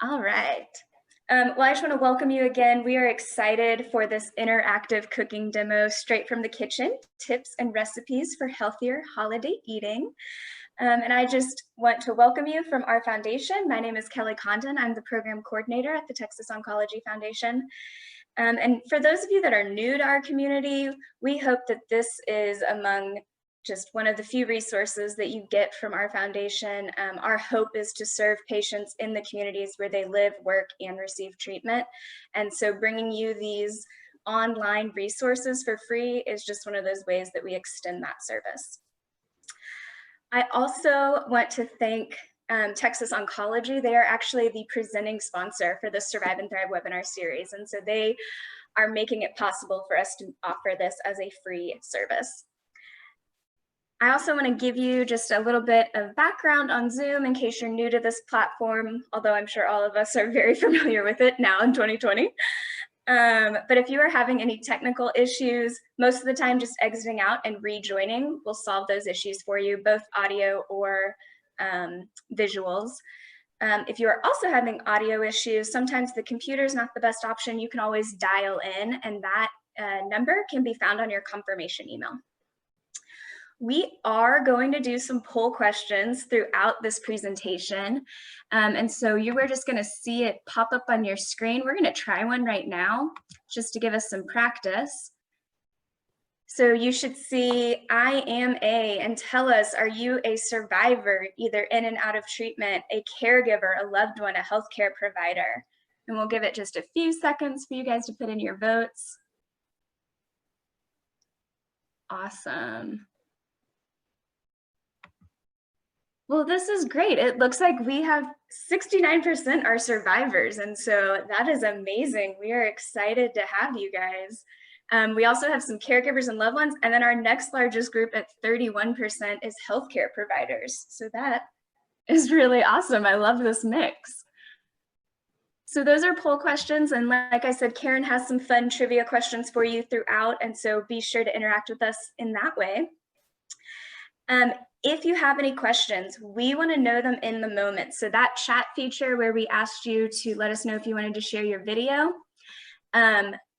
All right. Well, I just want to welcome you again. We are excited for this interactive cooking demo straight from the kitchen, tips and recipes for healthier holiday eating. And I just want to welcome you from our foundation. My name is Kelly Condon. I'm the program coordinator at the Texas Oncology Foundation. And for those of you that are new to our community, we hope that this is among just one of the few resources that you get from our foundation. Our hope is to serve patients in the communities where they live, work, and receive treatment. And so bringing you these online resources for free is just one of those ways that we extend that service. I also want to thank Texas Oncology. They are actually the presenting sponsor for the Survive and Thrive webinar series. And so they are making it possible for us to offer this as a free service. I also want to give you just a little bit of background on Zoom in case you're new to this platform, although I'm sure all of us are very familiar with it now in 2020. But if you are having any technical issues, most of the time just exiting out and rejoining will solve those issues for you, both audio or visuals. If you are also having audio issues, sometimes the computer is not the best option. You can always dial in, and that number can be found on your confirmation email. We are going to do some poll questions throughout this presentation. And so you were just gonna see it pop up on your screen. We're gonna try one right now just to give us some practice. So you should see I am a, and tell us, are you a survivor, either in and out of treatment, a caregiver, a loved one, a healthcare provider? And we'll give it just a few seconds for you guys to put in your votes. Awesome. Well, this is great. It looks like we have 69% are survivors, and so that is amazing. We are excited to have you guys. We also have some caregivers and loved ones, and then our next largest group at 31% is healthcare providers. So that is really awesome. I love this mix. So those are poll questions, and like I said, Karen has some fun trivia questions for you throughout, and so be sure to interact with us in that way. If you have any questions, we want to know them in the moment. So that chat feature where we asked you to let us know if you wanted to share your video,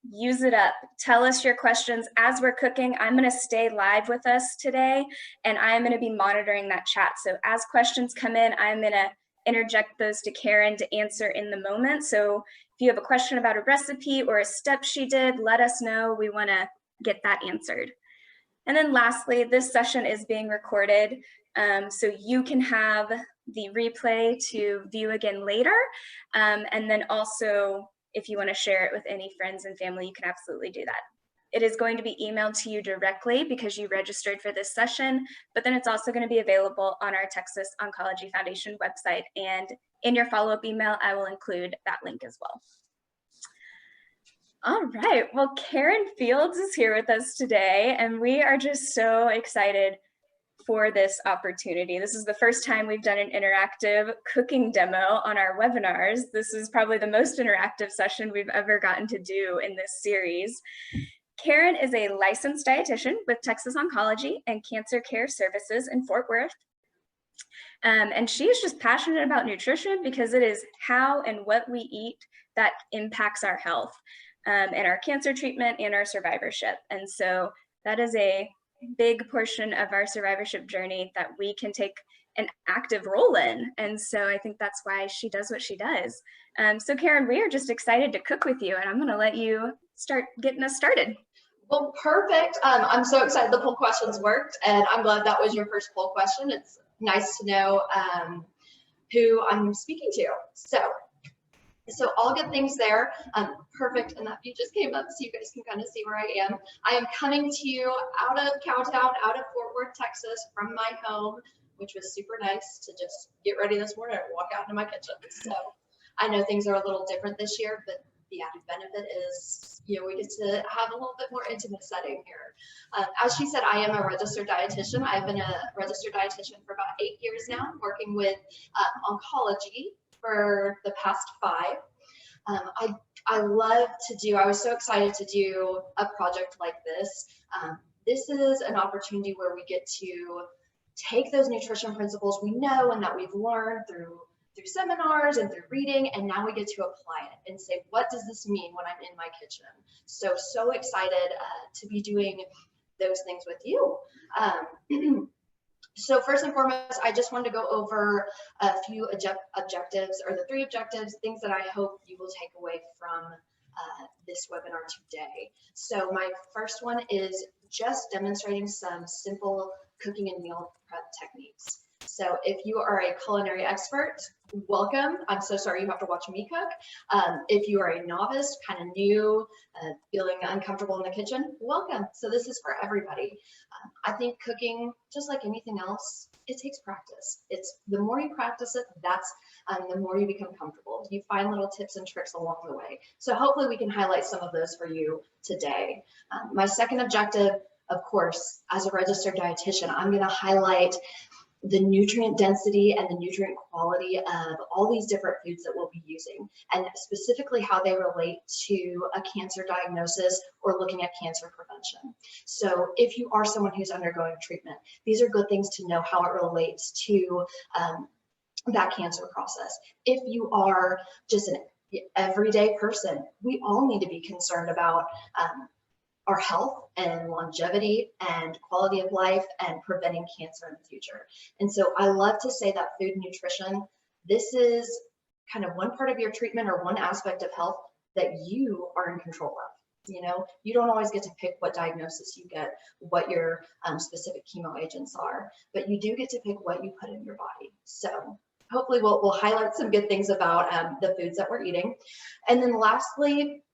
use it up. Tell us your questions as we're cooking. I'm going to stay live with us today, and I'm going to be monitoring that chat. So as questions come in, I'm going to interject those to Karen to answer in the moment. So if you have a question about a recipe or a step she did, let us know. We want to get that answered. And then lastly, this session is being recorded, so you can have the replay to view again later. And then also, if you want to share it with any friends and family, you can absolutely do that. It is going to be emailed to you directly because you registered for this session, but then it's also going to be available on our Texas Oncology Foundation website. And in your follow-up email, I will include that link as well. All right, well, Karen Fields is here with us today, and we are just so excited for this opportunity. This is the first time we've done an interactive cooking demo on our webinars. This is probably the most interactive session we've ever gotten to do in this series. Karen is a licensed dietitian with Texas Oncology and Cancer Care Services in Fort Worth. And she is just passionate about nutrition because it is how and what we eat that impacts our health. And our cancer treatment and our survivorship. And so that is a big portion of our survivorship journey that we can take an active role in. And so I think that's why she does what she does. So Karen, we are just excited to cook with you, and I'm gonna let you start getting us started. Well, perfect. I'm so excited the poll questions worked, and I'm glad that was your first poll question. It's nice to know who I'm speaking to. So all good things there. Perfect, and that view just came up so you guys can kind of see where I am. I am coming to you out of Cowtown, out of Fort Worth, Texas, from my home, which was super nice to just get ready this morning and walk out into my kitchen. So I know things are a little different this year, but the added benefit is, you know, we get to have a little bit more intimate setting here. As she said, I am a registered dietitian. I've been a registered dietitian for about 8 years now, working with oncology for the past 5. I love to do, I was so excited to do a project like this. This is an opportunity where we get to take those nutrition principles we know and that we've learned through through seminars and through reading, and now we get to apply it and say, what does this mean when I'm in my kitchen? So excited to be doing those things with you. So first and foremost, I just wanted to go over a few objectives, or the 3 objectives, things that I hope you will take away from this webinar today. So my first one is just demonstrating some simple cooking and meal prep techniques. So if you are a culinary expert, welcome. I'm so sorry you have to watch me cook. If you are a novice, kind of new, feeling uncomfortable in the kitchen, welcome. So this is for everybody. I think cooking, just like anything else, it takes practice. It's the more you practice it, that's the more you become comfortable. You find little tips and tricks along the way. So hopefully we can highlight some of those for you today. My second objective, of course, as a registered dietitian, I'm going to highlight the nutrient density and the nutrient quality of all these different foods that we'll be using, and specifically how they relate to a cancer diagnosis or looking at cancer prevention. So if you are someone who's undergoing treatment, these are good things to know how it relates to that cancer process. If you are just an everyday person, we all need to be concerned about our health and longevity and quality of life and preventing cancer in the future. And so I love to say that food and nutrition, this is kind of one part of your treatment or one aspect of health that you are in control of. You know, you don't always get to pick what diagnosis you get, what your specific chemo agents are, but you do get to pick what you put in your body. So hopefully we'll highlight some good things about the foods that we're eating. And then lastly,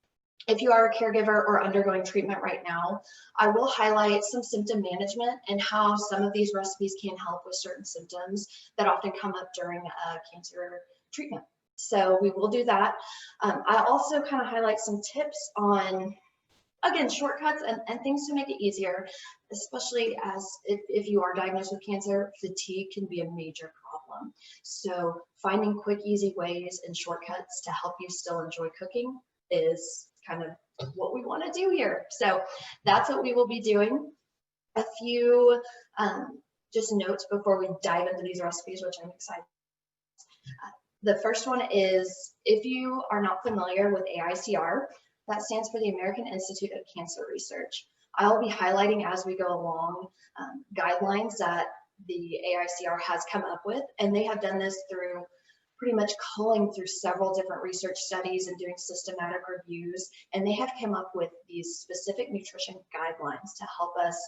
if you are a caregiver or undergoing treatment right now, I will highlight some symptom management and how some of these recipes can help with certain symptoms that often come up during cancer treatment. So we will do that. I also kind of highlight some tips on, again, shortcuts and things to make it easier, especially as if you are diagnosed with cancer, fatigue can be a major problem. So finding quick, easy ways and shortcuts to help you still enjoy cooking is kind of what we want to do here. So that's what we will be doing. A few just notes before we dive into these recipes, which I'm excited. The first one is, if you are not familiar with AICR, that stands for the American Institute of Cancer Research. I'll be highlighting as we go along guidelines that the AICR has come up with, and they have done this through pretty much culling through several different research studies and doing systematic reviews, and they have come up with these specific nutrition guidelines to help us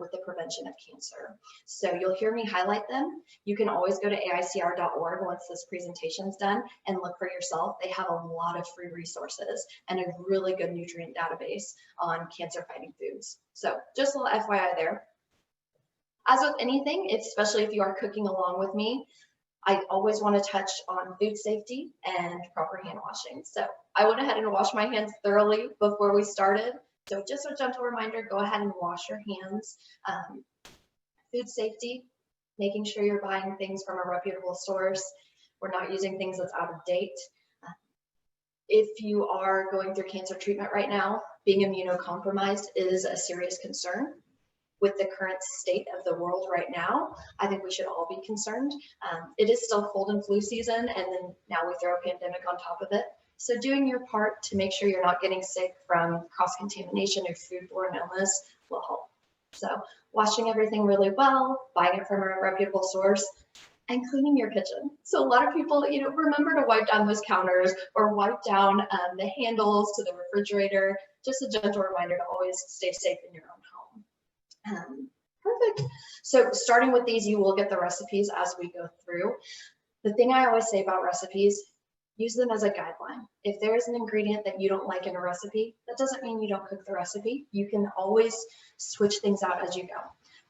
with the prevention of cancer. So you'll hear me highlight them. You can always go to aicr.org once this presentation's done and look for yourself. They have a lot of free resources and a really good nutrient database on cancer fighting foods. So just a little FYI there. As with anything, especially if you are cooking along with me, I always want to touch on food safety and proper hand washing. So I went ahead and washed my hands thoroughly before we started. So just a gentle reminder, go ahead and wash your hands. Food safety, making sure you're buying things from a reputable source. We're not using things that's out of date. If you are going through cancer treatment right now, being immunocompromised is a serious concern. With the current state of the world right now, I think we should all be concerned. It is still cold and flu season, and then now we throw a pandemic on top of it. So doing your part to make sure you're not getting sick from cross-contamination or foodborne illness will help. So washing everything really well, buying it from a reputable source, and cleaning your kitchen. So a lot of people, remember to wipe down those counters or wipe down the handles to the refrigerator. Just a gentle reminder to always stay safe in your own home. Perfect. So starting with these, you will get the recipes as we go through. The thing I always say about recipes, use them as a guideline. If there is an ingredient that you don't like in a recipe, that doesn't mean you don't cook the recipe. You can always switch things out as you go.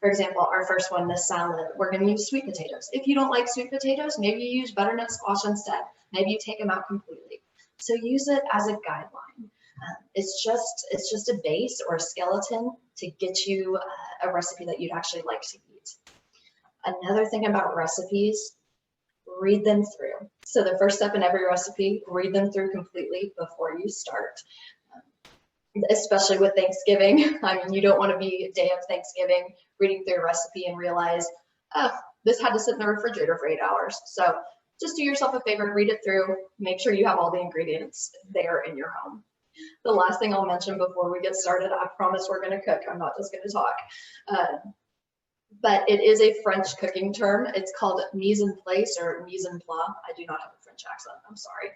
For example, our first one, this salad, we're going to use sweet potatoes. If you don't like sweet potatoes, maybe you use butternut squash instead. Maybe you take them out completely. So use it as a guideline. It's just a base or a skeleton to get you a recipe that you'd actually like to eat. Another thing about recipes, read them through. So the first step in every recipe, read them through completely before you start. Especially with Thanksgiving. I mean, you don't want to be a day of Thanksgiving reading through a recipe and realize, oh, this had to sit in the refrigerator for 8 hours. So just do yourself a favor, read it through, make sure you have all the ingredients there in your home. The last thing I'll mention before we get started, I promise we're going to cook. I'm not just going to talk. But it is a French cooking term. It's called mise en place or mise en place. I do not have a French accent, I'm sorry.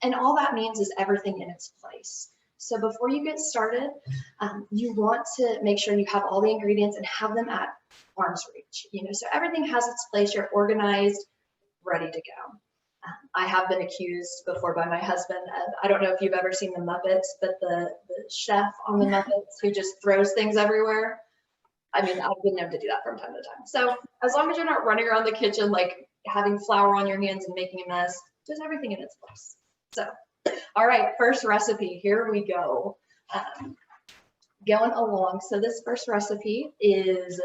And all that means is everything in its place. So before you get started, you want to make sure you have all the ingredients and have them at arm's reach. So everything has its place, you're organized, ready to go. I have been accused before by my husband of, I don't know if you've ever seen the Muppets, but the chef on the Muppets who just throws things everywhere. I mean, I've been known to do that from time to time. So as long as you're not running around the kitchen, like having flour on your hands and making a mess, just everything in its place. So, all right, first recipe, here we go. Going along, so this first recipe is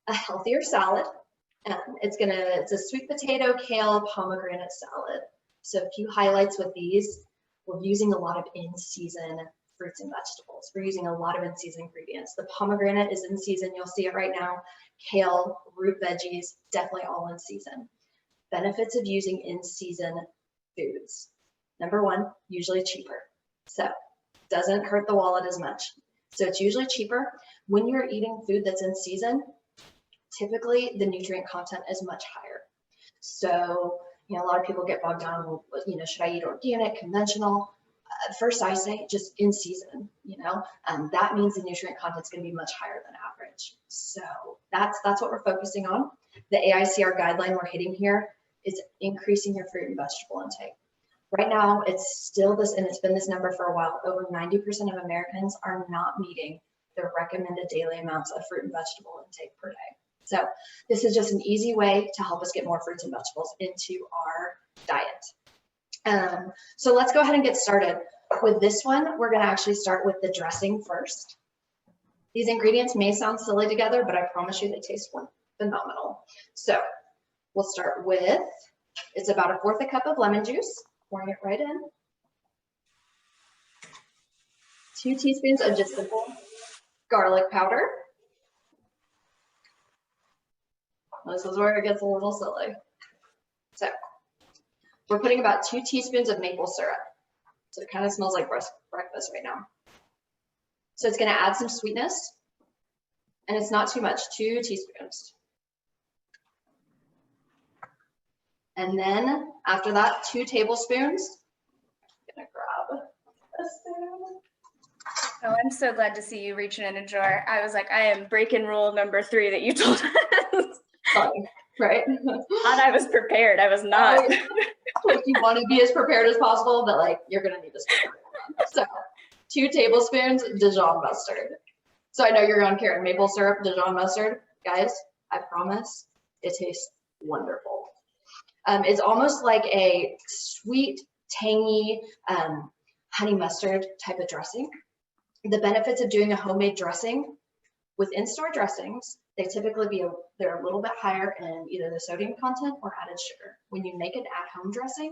a healthier salad. It's a sweet potato, kale, pomegranate salad. So a few highlights with these, we're using a lot of in-season fruits and vegetables. We're using a lot of in-season ingredients. The pomegranate is in season, you'll see it right now. Kale, root veggies, definitely all in season. Benefits of using in-season foods. Number one, usually cheaper. So doesn't hurt the wallet as much. So it's usually cheaper. When you're eating food that's in season, typically the nutrient content is much higher. So, a lot of people get bogged down, well, should I eat organic, conventional? First, I say just in season, that means the nutrient content is going to be much higher than average. So that's what we're focusing on. The AICR guideline we're hitting here is increasing your fruit and vegetable intake. Right now, it's still this, and it's been this number for a while, over 90% of Americans are not meeting their recommended daily amounts of fruit and vegetable intake per day. So this is just an easy way to help us get more fruits and vegetables into our diet. So let's go ahead and get started. With this one, we're going to actually start with the dressing first. These ingredients may sound silly together, but I promise you they taste phenomenal. So we'll start with, it's about 1/4 cup of lemon juice, pouring it right in. 2 teaspoons of just simple garlic powder. This is where it gets a little silly. So we're putting about 2 teaspoons of maple syrup. So it kind of smells like breakfast right now. So it's going to add some sweetness, and it's not too much, 2 teaspoons. And then after that, 2 tablespoons. I'm going to grab a spoon. Oh, I'm so glad to see you reaching in a jar. I was like, I am breaking rule number 3 that you told us. Funny, right? Thought I was prepared. I was not. Like you want to be as prepared as possible, but like you're gonna need this. So 2 tablespoons Dijon mustard. So I know you're on Karen, maple syrup, Dijon mustard. Guys, I promise it tastes wonderful. It's almost like a sweet, tangy honey mustard type of dressing. The benefits of doing a homemade dressing with in-store dressings, they typically they're a little bit higher in either the sodium content or added sugar. When you make an at-home dressing,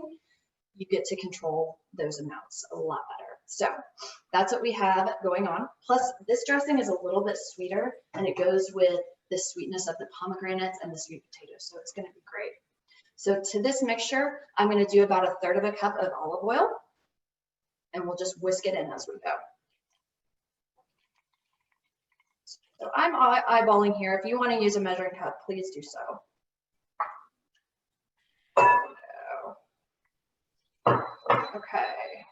you get to control those amounts a lot better. So that's what we have going on. Plus, this dressing is a little bit sweeter, and it goes with the sweetness of the pomegranates and the sweet potatoes, so it's going to be great. So to this mixture, I'm going to do about 1/3 cup of olive oil, and we'll just whisk it in as we go. So I'm eyeballing here. If you want to use a measuring cup, please do so. Okay.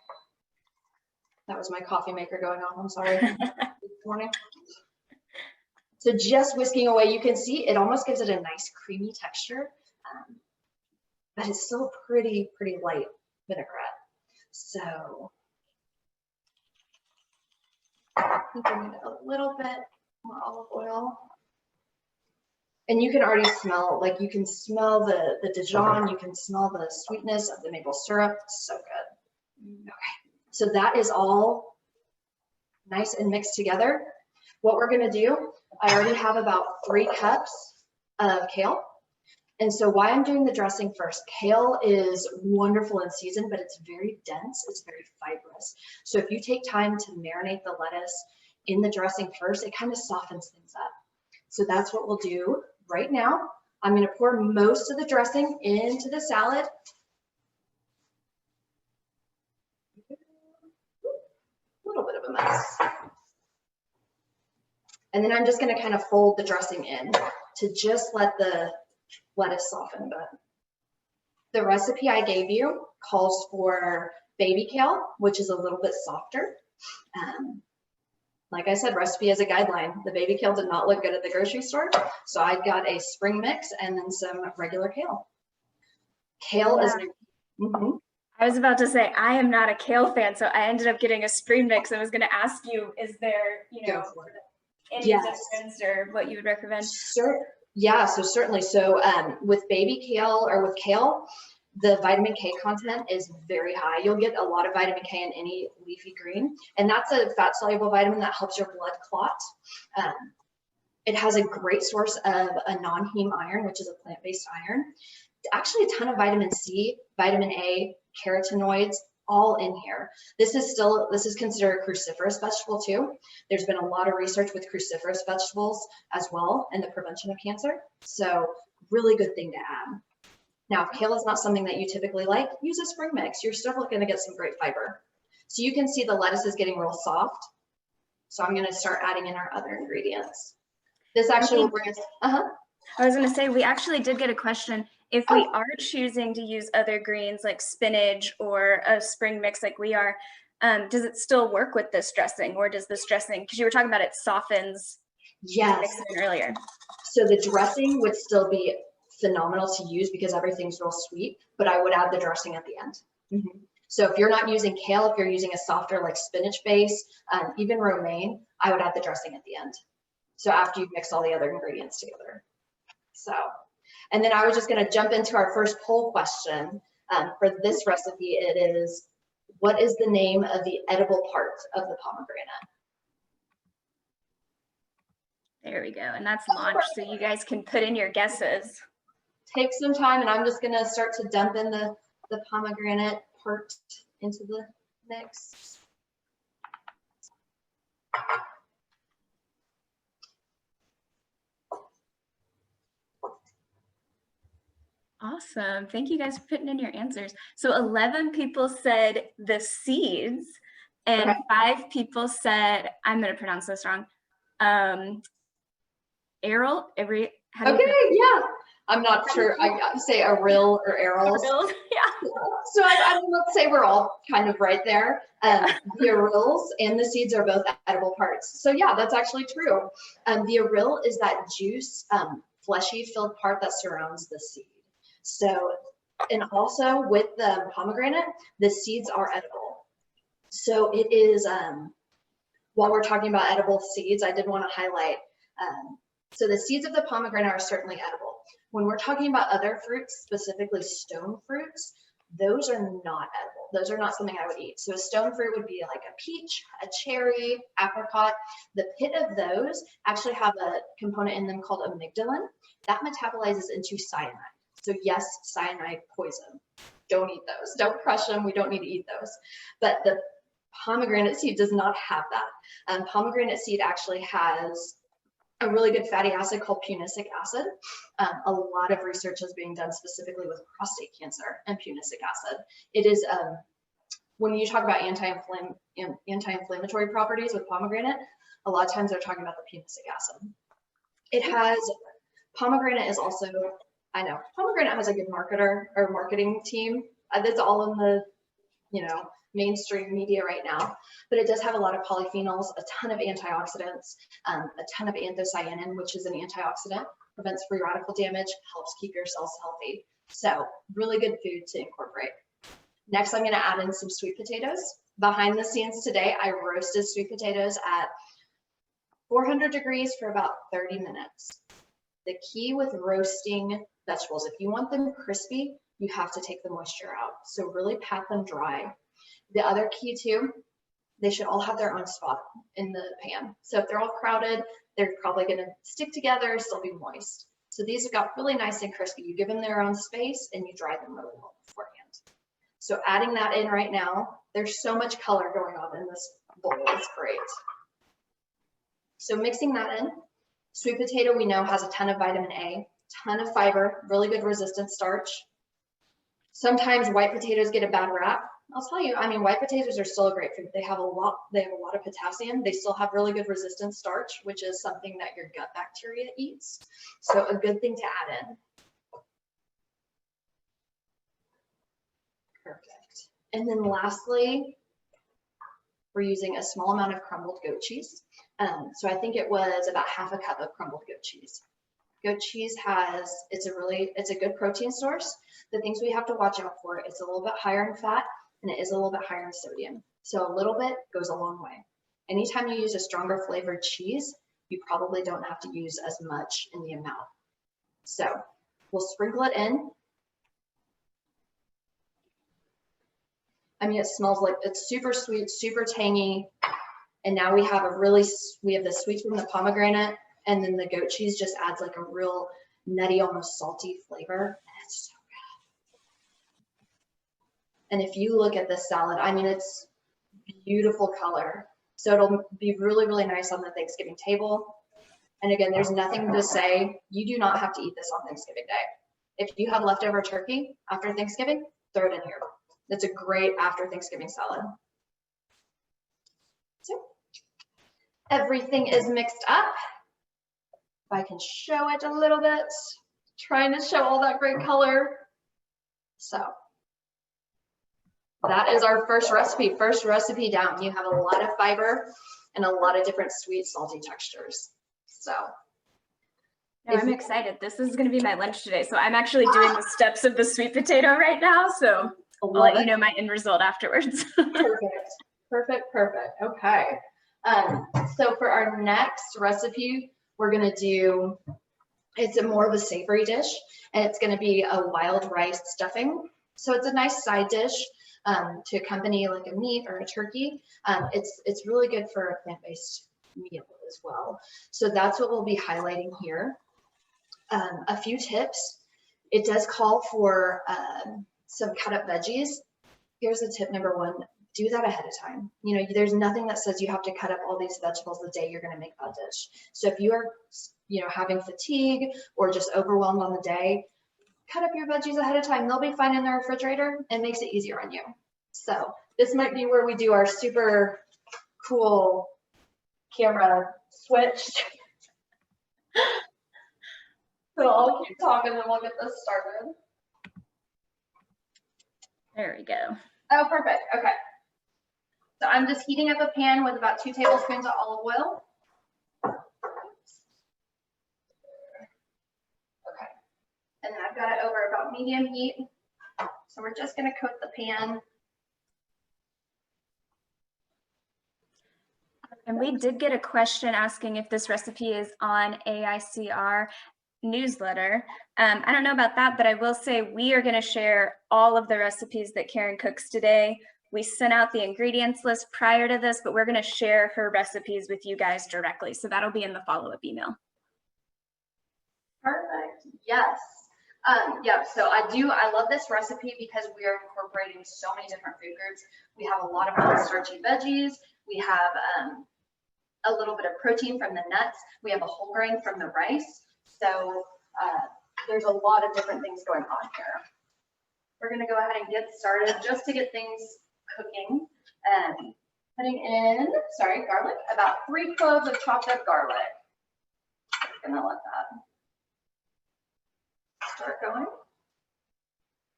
That was my coffee maker going off. I'm sorry. Good morning. So just whisking away, you can see it almost gives it a nice creamy texture, but it's still pretty light vinaigrette. So I think I need a little bit more olive oil. And you can already smell, like you can smell the Dijon, you can smell the sweetness of the maple syrup. So good. Okay, so that is all nice and mixed together. What we're gonna do, I already have about 3 cups of kale. And so why I'm doing the dressing first, kale is wonderful in season, but it's very dense, it's very fibrous. So if you take time to marinate the lettuce in the dressing first, it kind of softens things up. So that's what we'll do right now. I'm going to pour most of the dressing into the salad. A little bit of a mess. And then I'm just going to kind of fold the dressing in to just let the lettuce soften. But the recipe I gave you calls for baby kale, which is a little bit softer. Like I said, recipe is a guideline. The baby kale did not look good at the grocery store, so I got a spring mix and then some regular kale. Kale is. I was about to say, I am not a kale fan, so I ended up getting a spring mix. I was going to ask you, is there, any difference or what you would recommend? Sure. Yeah, so certainly. So with baby kale or with kale, the vitamin K content is very high. You'll get a lot of vitamin K in any leafy green, and that's a fat-soluble vitamin that helps your blood clot. It has a great source of a non-heme iron, which is a plant-based iron. Actually a ton of vitamin C, vitamin A, carotenoids, all in here. This is considered a cruciferous vegetable too. There's been a lot of research with cruciferous vegetables as well in the prevention of cancer. So really good thing to add. Now, if kale is not something that you typically like, use a spring mix. You're still going to get some great fiber. So you can see the lettuce is getting real soft. So I'm going to start adding in our other ingredients. This actually will bring us, I was going to say, we actually did get a question. If we are choosing to use other greens like spinach or a spring mix like we are, does it still work with this dressing, or does this dressing, because you were talking about it softens? Yes. Mix it in earlier. So the dressing would still be phenomenal to use because everything's real sweet, but I would add the dressing at the end. So if you're not using kale, if you're using a softer like spinach base, even romaine, I would add the dressing at the end. So after you've mixed all the other ingredients together. So, and then I was just going to jump into our first poll question. For this recipe, it is, what is the name of the edible part of the pomegranate? There we go. And that's launched, so you guys can put in your guesses. Take some time, and I'm just going to start to dump in the pomegranate part into the mix. Awesome. Thank you guys for putting in your answers. So 11 people said the seeds, and 5 people said, I'm going to pronounce this wrong, Errol, yeah. I'm not sure. I say Errol or Errol's. Yeah. So let's say we're all kind of right there. The arils and the seeds are both edible parts. So yeah, that's actually true. The aril is that juice, fleshy filled part that surrounds the seed. So, and also with the pomegranate, the seeds are edible. So it is, while we're talking about edible seeds, I did want to highlight, so the seeds of the pomegranate are certainly edible. When we're talking about other fruits, specifically stone fruits, those are not edible. Those are not something I would eat. So a stone fruit would be like a peach, a cherry, apricot. The pit of those actually have a component in them called amygdalin that metabolizes into cyanide. So yes, cyanide poison. Don't eat those. Don't crush them. We don't need to eat those. But the pomegranate seed does not have that. Pomegranate seed actually has a really good fatty acid called punicic acid. A lot of research is being done specifically with prostate cancer and punicic acid. It is, when you talk about anti-inflammatory properties with pomegranate, a lot of times they're talking about the punicic acid. It has, pomegranate is also, I know, pomegranate has a good marketer or marketing team. That's all in the, mainstream media right now, but it does have a lot of polyphenols, a ton of antioxidants, a ton of anthocyanin, which is an antioxidant, prevents free radical damage, helps keep your cells healthy. So really good food to incorporate. Next, I'm going to add in some sweet potatoes. Behind the scenes today, I roasted sweet potatoes at 400 degrees for about 30 minutes. The key with roasting vegetables, if you want them crispy, you have to take the moisture out. So really pat them dry. The other key too, they should all have their own spot in the pan. So if they're all crowded, they're probably going to stick together, still be moist. So these have got really nice and crispy. You give them their own space and you dry them really well beforehand. So adding that in right now, there's so much color going on in this bowl. It's great. So mixing that in, sweet potato we know has a ton of vitamin A. ton of fiber, really good resistant starch. Sometimes white potatoes get a bad rap. I'll tell you, I mean, white potatoes are still a great food. They have a lot of potassium. They still have really good resistant starch, which is something that your gut bacteria eats. So a good thing to add in. Perfect. And then lastly, we're using a small amount of crumbled goat cheese. So I think it was about half a cup of crumbled goat cheese. Goat cheese it's a good protein source. The things we have to watch out for, it's a little bit higher in fat and it is a little bit higher in sodium. So a little bit goes a long way. Anytime you use a stronger flavored cheese, you probably don't have to use as much in the amount. So we'll sprinkle it in. I mean, it smells like it's super sweet, super tangy. And now we have the sweet from the pomegranate, and then the goat cheese just adds like a real nutty, almost salty flavor. And it's so good. And if you look at this salad, I mean, it's beautiful color. So it'll be really, really nice on the Thanksgiving table. And again, there's nothing to say, you do not have to eat this on Thanksgiving Day. If you have leftover turkey after Thanksgiving, throw it in here. It's a great after Thanksgiving salad. So everything is mixed up. If I can show it a little bit, trying to show all that great color. So that is our first recipe down. You have a lot of fiber and a lot of different sweet, salty textures. So I'm excited. This is going to be my lunch today. So I'm actually doing the steps of the sweet potato right now. So I'll let you know my end result afterwards. Perfect. Okay. So for our next recipe, we're going to do, it's more of a savory dish, and it's going to be a wild rice stuffing. So it's a nice side dish to accompany like a meat or a turkey. It's really good for a plant-based meal as well. So that's what we'll be highlighting here. A few tips. It does call for some cut up veggies. Here's the tip number one. Do that ahead of time. You know, there's nothing that says you have to cut up all these vegetables the day you're going to make that dish. So if you are, having fatigue or just overwhelmed on the day, cut up your veggies ahead of time. They'll be fine in the refrigerator. It makes it easier on you. So this might be where we do our super cool camera switch. So I'll keep talking and we'll get this started. There we go. Oh, perfect. Okay. So I'm just heating up a pan with about 2 tablespoons of olive oil. Okay. And then I've got it over about medium heat. So we're just going to coat the pan. And we did get a question asking if this recipe is on AICR newsletter. I don't know about that, but I will say we are going to share all of the recipes that Karen cooks today. We sent out the ingredients list prior to this, but we're going to share her recipes with you guys directly. So that'll be in the follow-up email. Perfect. Yes. Yeah, so I love this recipe because we are incorporating so many different food groups. We have a lot of non-starchy veggies. We have a little bit of protein from the nuts. We have a whole grain from the rice. So there's a lot of different things going on here. We're going to go ahead and get started just to get things cooking. Putting in, garlic, about 3 cloves of chopped up garlic. I'm going to let that start going.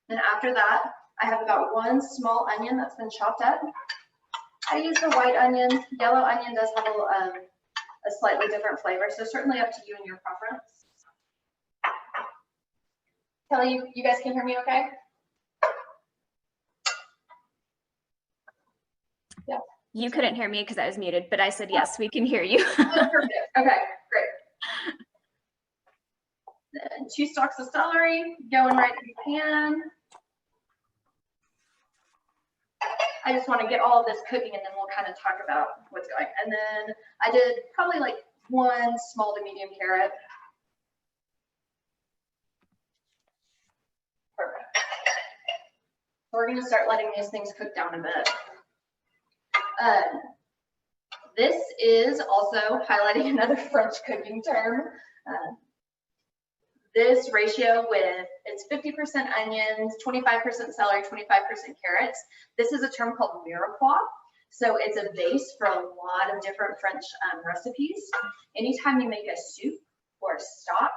And after that, I have about 1 small onion that's been chopped up. I use the white onion. Yellow onion does have a slightly different flavor, so certainly up to you and your preference. Kelly, you guys can hear me okay? Yeah. You couldn't hear me because I was muted, but I said, yes, we can hear you. Oh, perfect. Okay, great. Then 2 stalks of celery going right in the pan. I just want to get all of this cooking and then we'll kind of talk about what's going. And then I did probably like 1 small to medium carrot. Perfect. We're going to start letting these things cook down a bit. This is also highlighting another French cooking term. this ratio with, it's 50% onions, 25% celery, 25% carrots. This is a term called mirepoix. So it's a base for a lot of different French recipes. Anytime you make a soup or a stock,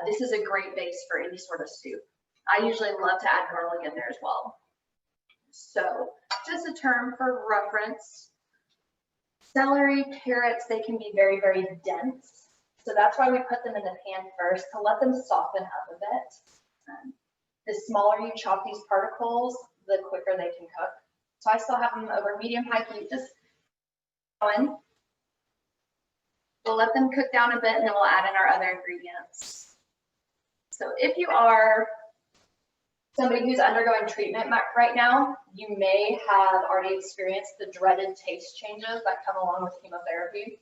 this is a great base for any sort of soup. I usually love to add garlic in there as well. So just a term for reference. Celery, carrots, they can be very, very dense. So that's why we put them in the pan first, to let them soften up a bit. The smaller you chop these particles, the quicker they can cook. So I still have them over medium-high heat, just going. We'll let them cook down a bit, and then we'll add in our other ingredients. So if you are somebody who's undergoing treatment right now, you may have already experienced the dreaded taste changes that come along with chemotherapy.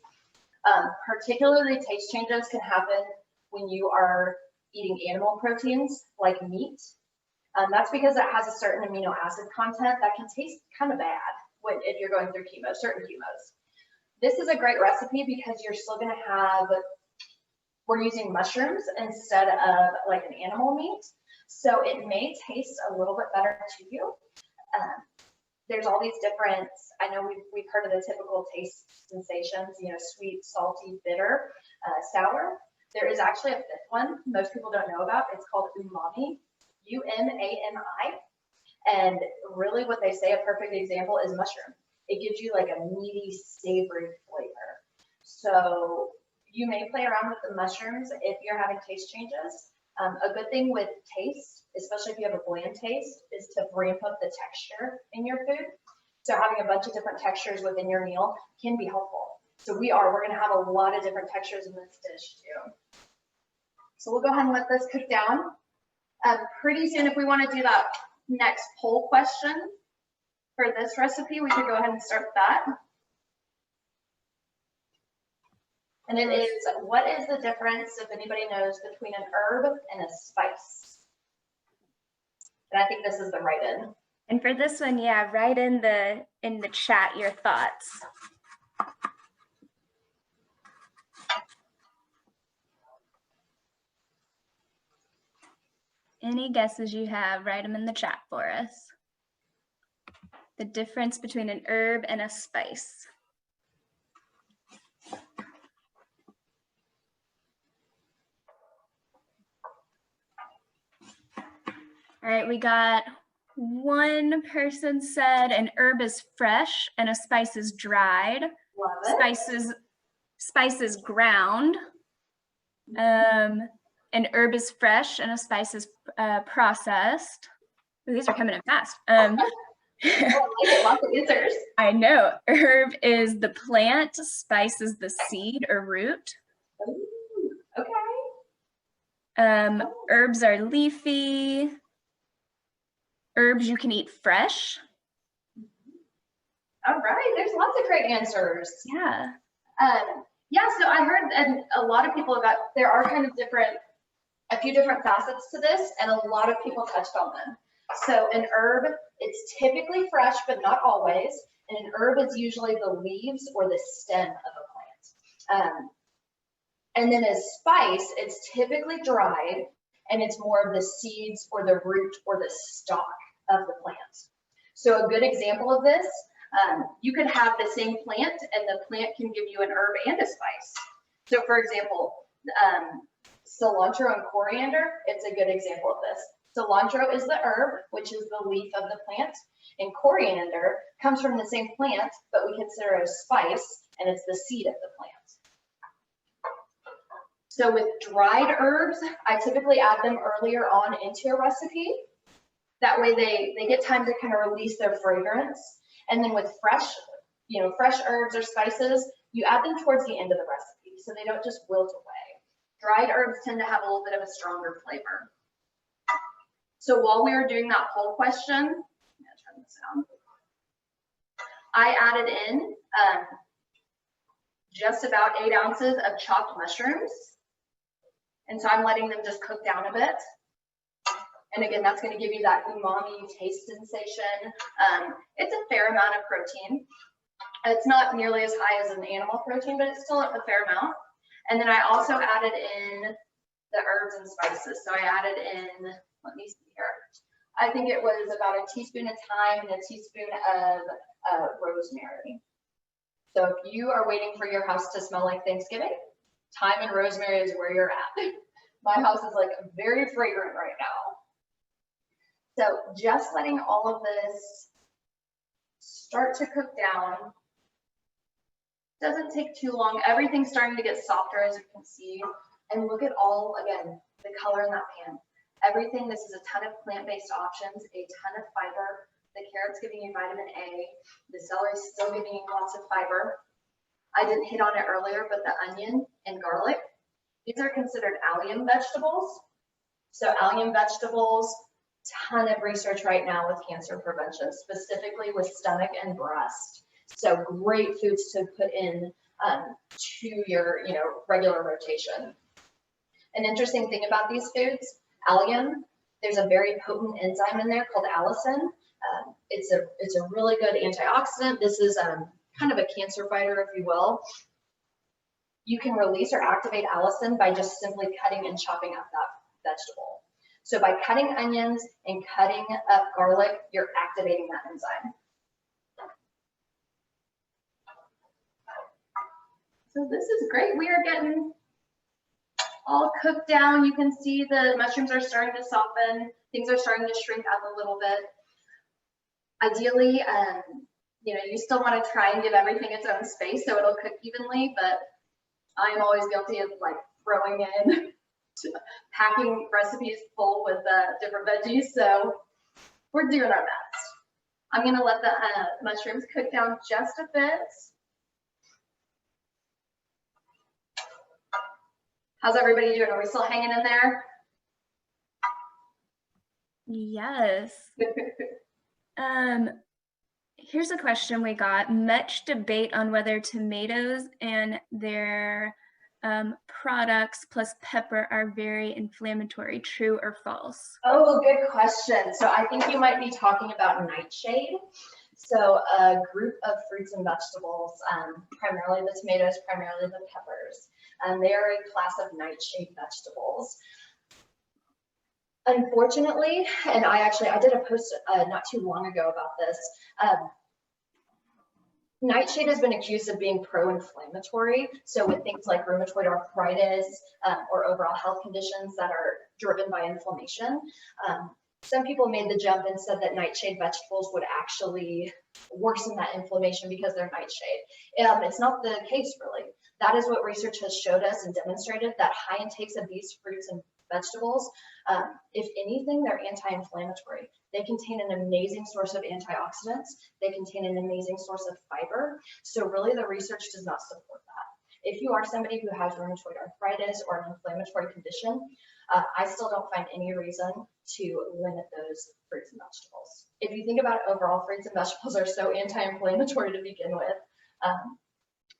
Particularly, taste changes can happen when you are eating animal proteins like meat. That's because it has a certain amino acid content that can taste kind of bad if you're going through chemo, certain chemos. This is a great recipe because you're still going to have, we're using mushrooms instead of like an animal meat. So it may taste a little bit better to you. There's all these different, I know we've heard of the typical taste sensations, you know, sweet, salty, bitter, sour. There is actually a fifth one most people don't know about. It's called umami, U-M-A-M-I. And really what they say, a perfect example is mushroom. It gives you like a meaty, savory flavor. So you may play around with the mushrooms if you're having taste changes. A good thing with taste, especially if you have a bland taste, is to ramp up the texture in your food. So having a bunch of different textures within your meal can be helpful. So we're going to have a lot of different textures in this dish too. So we'll go ahead and let this cook down. Pretty soon, if we want to do that next poll question for this recipe, we could go ahead and start that. And it is, what is the difference, if anybody knows, between an herb and a spice? And I think this is the write-in. And for this one, yeah, write in the chat your thoughts. Any guesses you have, write them in the chat for us. The difference between an herb and a spice. All right, we got one person said an herb is fresh and a spice is dried. Love it. Spice is ground. An herb is fresh and a spice is processed. Ooh, these are coming in fast. I like it, lots of answers. I know. Herb is the plant, spice is the seed or root. Ooh, okay. Herbs are leafy. Herbs you can eat fresh. All right, there's lots of great answers. Yeah. Yeah, so I heard, and a lot of people got, there are kind of a few different facets to this, and a lot of people touched on them. So an herb, it's typically fresh, but not always. And an herb is usually the leaves or the stem of a plant. And then a spice, it's typically dried, and it's more of the seeds or the root or the stalk of the plant. So a good example of this, you could have the same plant and the plant can give you an herb and a spice. So for example, cilantro and coriander, it's a good example of this. Cilantro is the herb, which is the leaf of the plant, and coriander comes from the same plant, but we consider it a spice, and it's the seed of the plant. So with dried herbs, I typically add them earlier on into a recipe. That way they get time to kind of release their fragrance. And then with fresh herbs or spices, you add them towards the end of the recipe so they don't just wilt away. Dried herbs tend to have a little bit of a stronger flavor. So while we were doing that poll question, I'm gonna turn this down. I added in just about 8 ounces of chopped mushrooms. And so I'm letting them just cook down a bit. And again, that's going to give you that umami taste sensation. It's a fair amount of protein. It's not nearly as high as an animal protein, but it's still a fair amount. And then I also added in the herbs and spices. So I added in, let me see here. I think it was about a teaspoon of thyme and a teaspoon of rosemary. So if you are waiting for your house to smell like Thanksgiving, thyme and rosemary is where you're at. My house is like very fragrant right now. So just letting all of this start to cook down. Doesn't take too long. Everything's starting to get softer, as you can see. And look at all, again, the color in that pan. Everything, this is a ton of plant-based options, a ton of fiber. The carrot's giving you vitamin A. The celery's still giving you lots of fiber. I didn't hit on it earlier, but the onion and garlic, these are considered allium vegetables. So allium vegetables, ton of research right now with cancer prevention, specifically with stomach and breast. So great foods to put in to your regular rotation. An interesting thing about these foods, allium, there's a very potent enzyme in there called allicin. It's a really good antioxidant. This is kind of a cancer fighter, if you will. You can release or activate allicin by just simply cutting and chopping up that vegetable. So by cutting onions and cutting up garlic, you're activating that enzyme. So this is great. We are getting all cooked down. You can see the mushrooms are starting to soften. Things are starting to shrink up a little bit. Ideally, you still want to try and give everything its own space so it'll cook evenly, but I'm always guilty of like throwing in, packing recipes full with different veggies. So we're doing our best. I'm going to let the mushrooms cook down just a bit. How's everybody doing? Are we still hanging in there? Yes. Here's a question we got. Much debate on whether tomatoes and their products plus pepper are very inflammatory. True or false? Oh, good question. So I think you might be talking about nightshade. So a group of fruits and vegetables, primarily the tomatoes, primarily the peppers. They are a class of nightshade vegetables. Unfortunately, and I did a post not too long ago about this, nightshade has been accused of being pro-inflammatory. So with things like rheumatoid arthritis or overall health conditions that are driven by inflammation, some people made the jump and said that nightshade vegetables would actually worsen that inflammation because they're nightshade. It's not the case, really. That is what research has showed us and demonstrated, that high intakes of these fruits and vegetables, if anything, they're anti-inflammatory. They contain an amazing source of antioxidants. They contain an amazing source of fiber. So really the research does not support that. If you are somebody who has rheumatoid arthritis or an inflammatory condition, I still don't find any reason to limit those fruits and vegetables. If you think about it, overall, fruits and vegetables are so anti-inflammatory to begin with.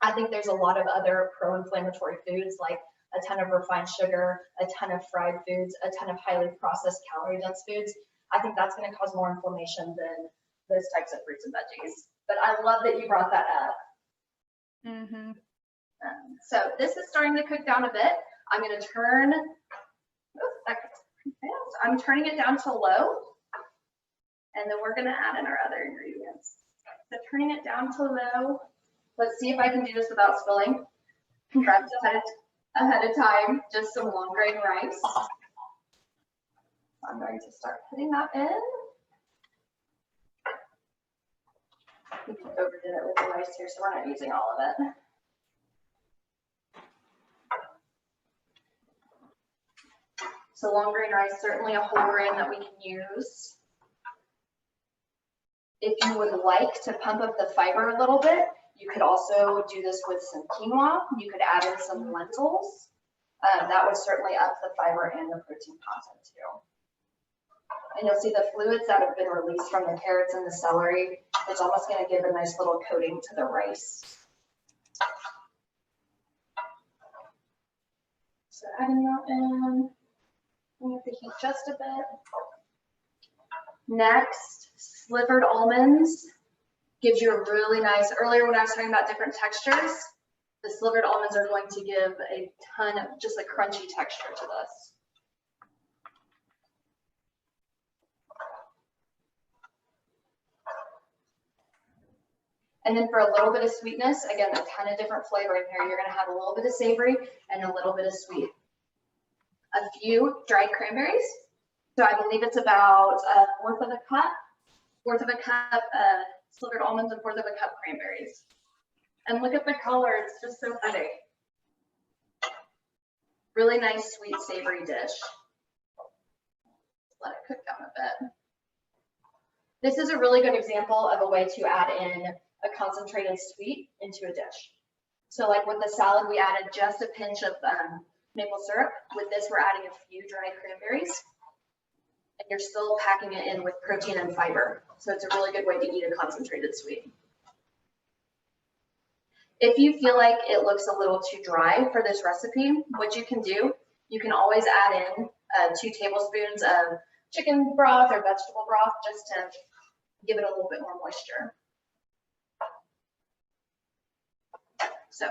I think there's a lot of other pro-inflammatory foods, like a ton of refined sugar, a ton of fried foods, a ton of highly processed calorie-dense foods. I think that's going to cause more inflammation than those types of fruits and veggies. But I love that you brought that up. Mm-hmm. So this is starting to cook down a bit. I'm going to turn, I'm turning it down to low, and then we're going to add in our other ingredients. So turning it down to low. Let's see if I can do this without spilling. Prepped ahead of time, just some long grain rice. I'm going to start putting that in. We overdid it with the rice here, so we're not using all of it. So long grain rice, certainly a whole grain that we can use. If you would like to pump up the fiber a little bit, you could also do this with some quinoa. You could add in some lentils. That would certainly up the fiber and the protein content too. And you'll see the fluids that have been released from the carrots and the celery. It's almost going to give a nice little coating to the rice. So adding that in. We have to heat just a bit. Next, slivered almonds. Gives you a really nice, earlier when I was talking about different textures, The slivered almonds are going to give a ton of just a crunchy texture to this. And then for a little bit of sweetness, again, a ton of different flavor in here. You're gonna have a little bit of savory and a little bit of sweet. A few dried cranberries. So I believe it's about a fourth of a cup slivered almonds and fourth of a cup cranberries. And look at the color, it's just so pretty. Really nice, sweet, savory dish. Let it cook down a bit. This is a really good example of a way to add in a concentrated sweet into a dish. So like with the salad, we added just a pinch of maple syrup. With this, we're adding a few dried cranberries. And you're still packing it in with protein and fiber. So it's a really good way to eat a concentrated sweet. If you feel like it looks a little too dry for this recipe, what you can do, you can always add in 2 tablespoons of chicken broth or vegetable broth just to give it a little bit more moisture. So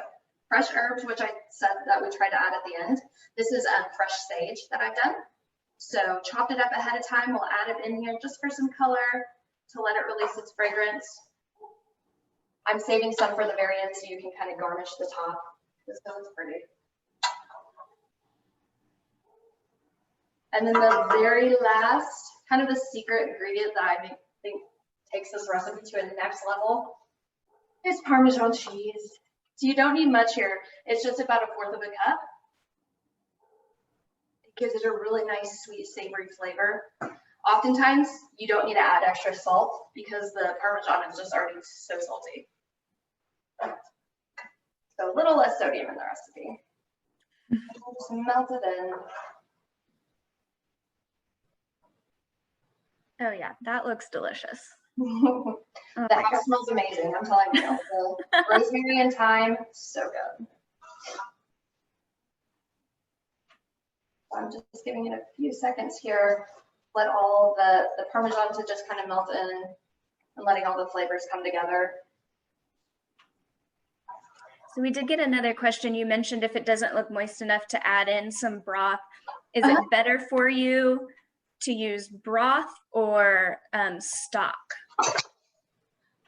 fresh herbs, which I said that we try to add at the end. This is fresh sage that I've done. So chopped it up ahead of time. We'll add it in here just for some color to let it release its fragrance. I'm saving some for the very end so you can kind of garnish the top. This looks pretty. And then the very last, kind of the secret ingredient that I think takes this recipe to a next level is Parmesan cheese. So you don't need much here. It's just about a fourth of a cup. It gives it a really nice, sweet, savory flavor. Oftentimes, you don't need to add extra salt because the Parmesan is just already so salty. So a little less sodium in the recipe. We'll just melt it in. Oh yeah, that looks delicious. The house smells amazing, I'm telling you. The rosemary and thyme, so good. I'm just giving it a few seconds here. Let all the Parmesan to just kind of melt in and letting all the flavors come together. So we did get another question. You mentioned if it doesn't look moist enough to add in some broth. Is it better for you to use broth or stock?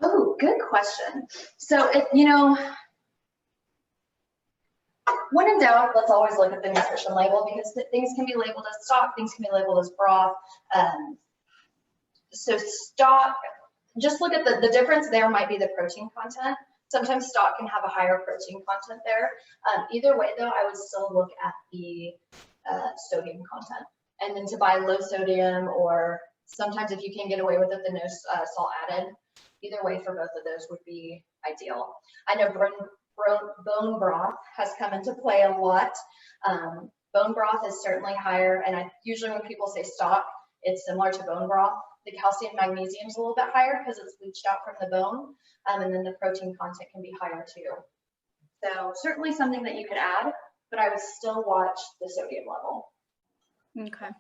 Oh, good question. So, when in doubt, let's always look at the nutrition label because things can be labeled as stock, things can be labeled as broth. So stock, just look at the difference there might be the protein content. Sometimes stock can have a higher protein content there. Either way though, I would still look at the sodium content. And then to buy low sodium, or sometimes if you can get away with it, the no salt added. Either way for both of those would be ideal. I know bone broth has come into play a lot. Bone broth is certainly higher, and usually when people say stock, it's similar to bone broth. The calcium magnesium is a little bit higher because it's leached out from the bone, and then the protein content can be higher too. So certainly something that you could add, but I would still watch the sodium level. Okay.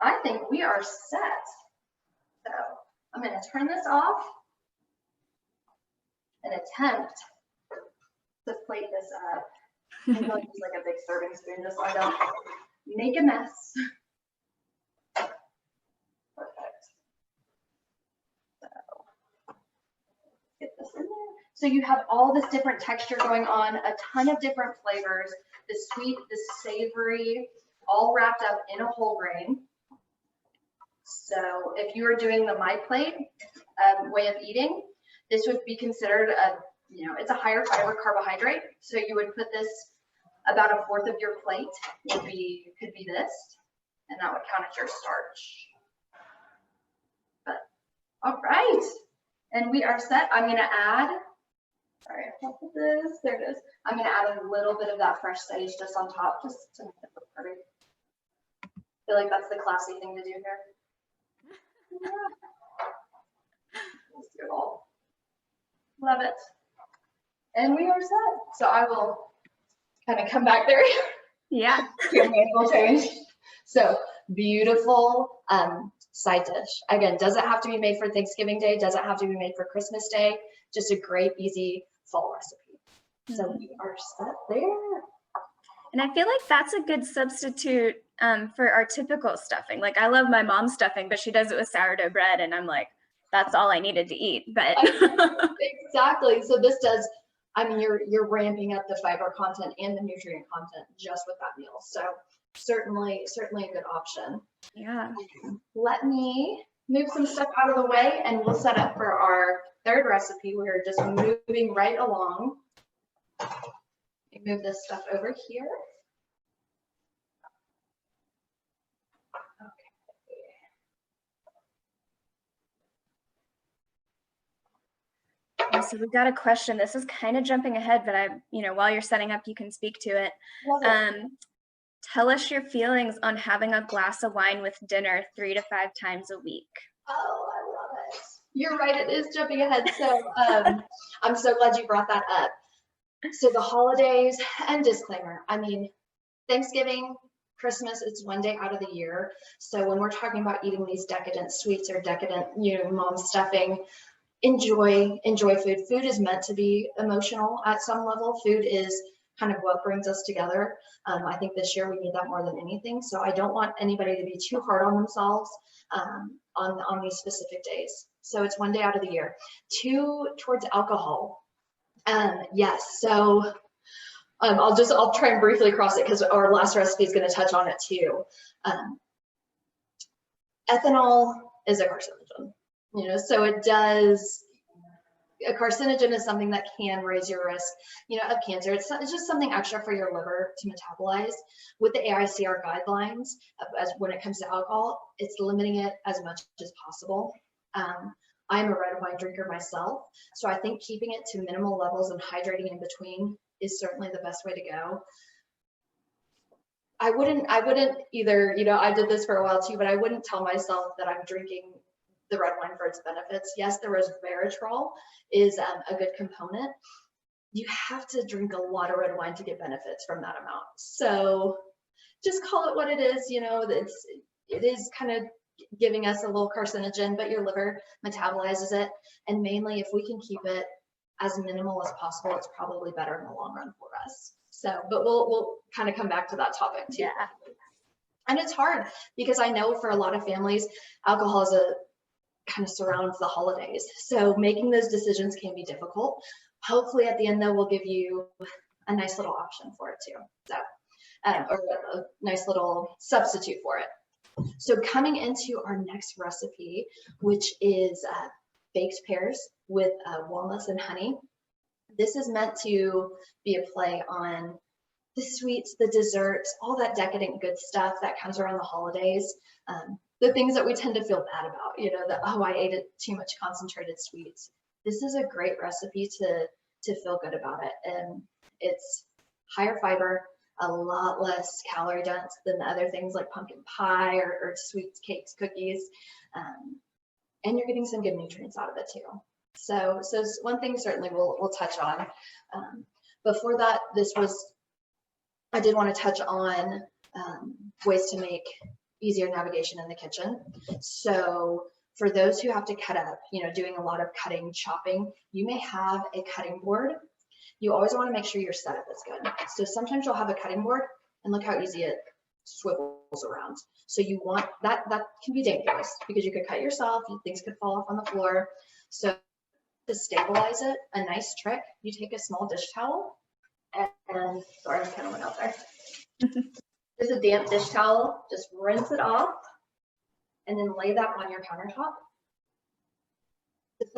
I think we are set. So I'm going to turn this off and attempt to plate this up. I'm going to use like a big serving spoon just so I don't make a mess. Perfect. So get this in there. So you have all this different texture going on, a ton of different flavors, the sweet, the savory, all wrapped up in a whole grain. So if you are doing the My Plate way of eating, this would be considered it's a higher fiber carbohydrate. So you would put this about a fourth of your plate could be this, and that would count as your starch. But all right, and we are set. I'm gonna add, sorry, I'll put this, there it is. I'm gonna add a little bit of that fresh sage just on top, just to make it look pretty. I feel like that's the classy thing to do here. Yeah. Let's do it all. Love it. And we are set. So I will kind of come back there. Yeah. Your angle change. So beautiful side dish. Again, doesn't have to be made for Thanksgiving Day. Doesn't have to be made for Christmas Day. Just a great, easy fall recipe. So we are set there. And I feel like that's a good substitute for our typical stuffing. Like, I love my mom's stuffing, but she does it with sourdough bread, and I'm like, that's all I needed to eat. But exactly. So this does, I mean, you're ramping up the fiber content and the nutrient content just with that meal. So certainly a good option. Yeah. Let me move some stuff out of the way and we'll set up for our third recipe. We're just moving right along. Move this stuff over here. Okay. So we've got a question. This is kind of jumping ahead, but while you're setting up, you can speak to it. Tell us your feelings on having a glass of wine with dinner 3 to 5 times a week. Oh, I love it. You're right, it is jumping ahead. So I'm so glad you brought that up. So the holidays, and disclaimer, I mean, Thanksgiving, Christmas, it's one day out of the year. So when we're talking about eating these decadent sweets or decadent, mom stuffing, enjoy food. Food is meant to be emotional at some level. Food is kind of what brings us together. I think this year we need that more than anything. So I don't want anybody to be too hard on themselves on these specific days. So it's one day out of the year. 2, towards alcohol. Yes, so I'll try and briefly cross it because our last recipe is going to touch on it too. Ethanol is a carcinogen, so it does. A carcinogen is something that can raise your risk, of cancer. It's just something extra for your liver to metabolize. With the AICR guidelines, as when it comes to alcohol, it's limiting it as much as possible. I'm a red wine drinker myself, so I think keeping it to minimal levels and hydrating in between is certainly the best way to go. I wouldn't either, I did this for a while too, but I wouldn't tell myself that I'm drinking the red wine for its benefits. Yes, the resveratrol is a good component. You have to drink a lot of red wine to get benefits from that amount. So just call it what it is, it is kind of giving us a little carcinogen, but your liver metabolizes it. And mainly if we can keep it as minimal as possible, it's probably better in the long run for us. So, but we'll kind of come back to that topic too. Yeah. And it's hard because I know for a lot of families, alcohol is kind of surrounds the holidays. So making those decisions can be difficult. Hopefully at the end though, we'll give you a nice little option for it too. So, or a nice little substitute for it. So coming into our next recipe, which is baked pears with walnuts and honey. This is meant to be a play on the sweets, the desserts, all that decadent good stuff that comes around the holidays. The things that we tend to feel bad about, that, oh, I ate too much concentrated sweets. This is a great recipe to feel good about it. And it's higher fiber, a lot less calorie dense than the other things like pumpkin pie or sweets, cakes, cookies. And you're getting some good nutrients out of it too. So one thing certainly we'll touch on. Before that, I did want to touch on ways to make easier navigation in the kitchen. So for those who have to cut up, doing a lot of cutting, chopping, you may have a cutting board. You always want to make sure your setup is good. So sometimes you'll have a cutting board and look how easy it swivels around. So you want that can be dangerous because you could cut yourself, things could fall off on the floor. So to stabilize it, a nice trick, you take a small dish towel and sorry, I kind of went out there. Just a damp dish towel, just rinse it off and then lay that on your countertop.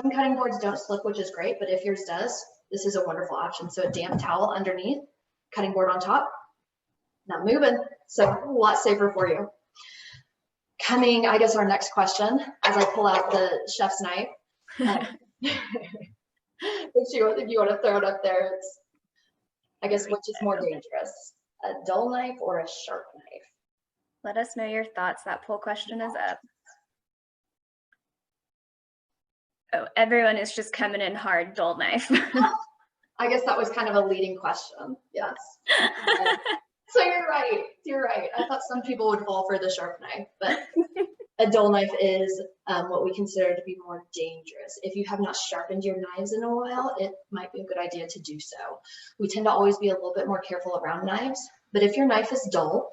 Some cutting boards don't slip, which is great, but if yours does, this is a wonderful option. So a damp towel underneath, cutting board on top, not moving, so a lot safer for you. Coming, I guess, our next question, as I pull out the chef's knife. If you want to throw it up there, it's, I guess, which is more dangerous, a dull knife or a sharp knife? Let us know your thoughts. That poll question is up. Oh, everyone is just coming in hard, dull knife. I guess that was kind of a leading question. Yes. So you're right. I thought some people would fall for the sharp knife, but A dull knife is what we consider to be more dangerous. If you have not sharpened your knives in a while, it might be a good idea to do so. We tend to always be a little bit more careful around knives, but if your knife is dull,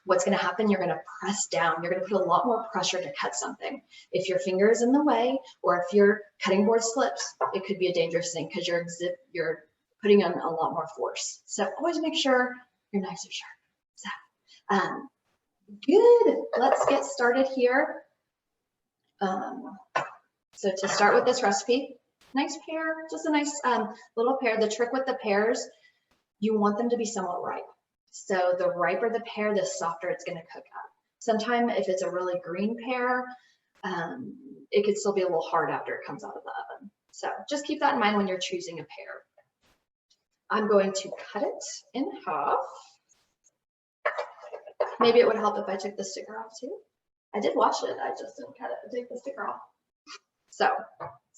what's going to happen, you're going to press down. You're going to put a lot more pressure to cut something. If your finger is in the way, or if your cutting board slips, it could be a dangerous thing because you're putting on a lot more force. So always make sure your knives are sharp. So, good. Let's get started here. So to start with this recipe, nice pear, just a nice little pear. The trick with the pears, you want them to be somewhat ripe. So the riper the pear, the softer it's going to cook up. Sometimes if it's a really green pear, it could still be a little hard after it comes out of the oven. So just keep that in mind when you're choosing a pear. I'm going to cut it in half. Maybe it would help if I took the sticker off too. I did wash it, I just didn't cut it, take the sticker off. So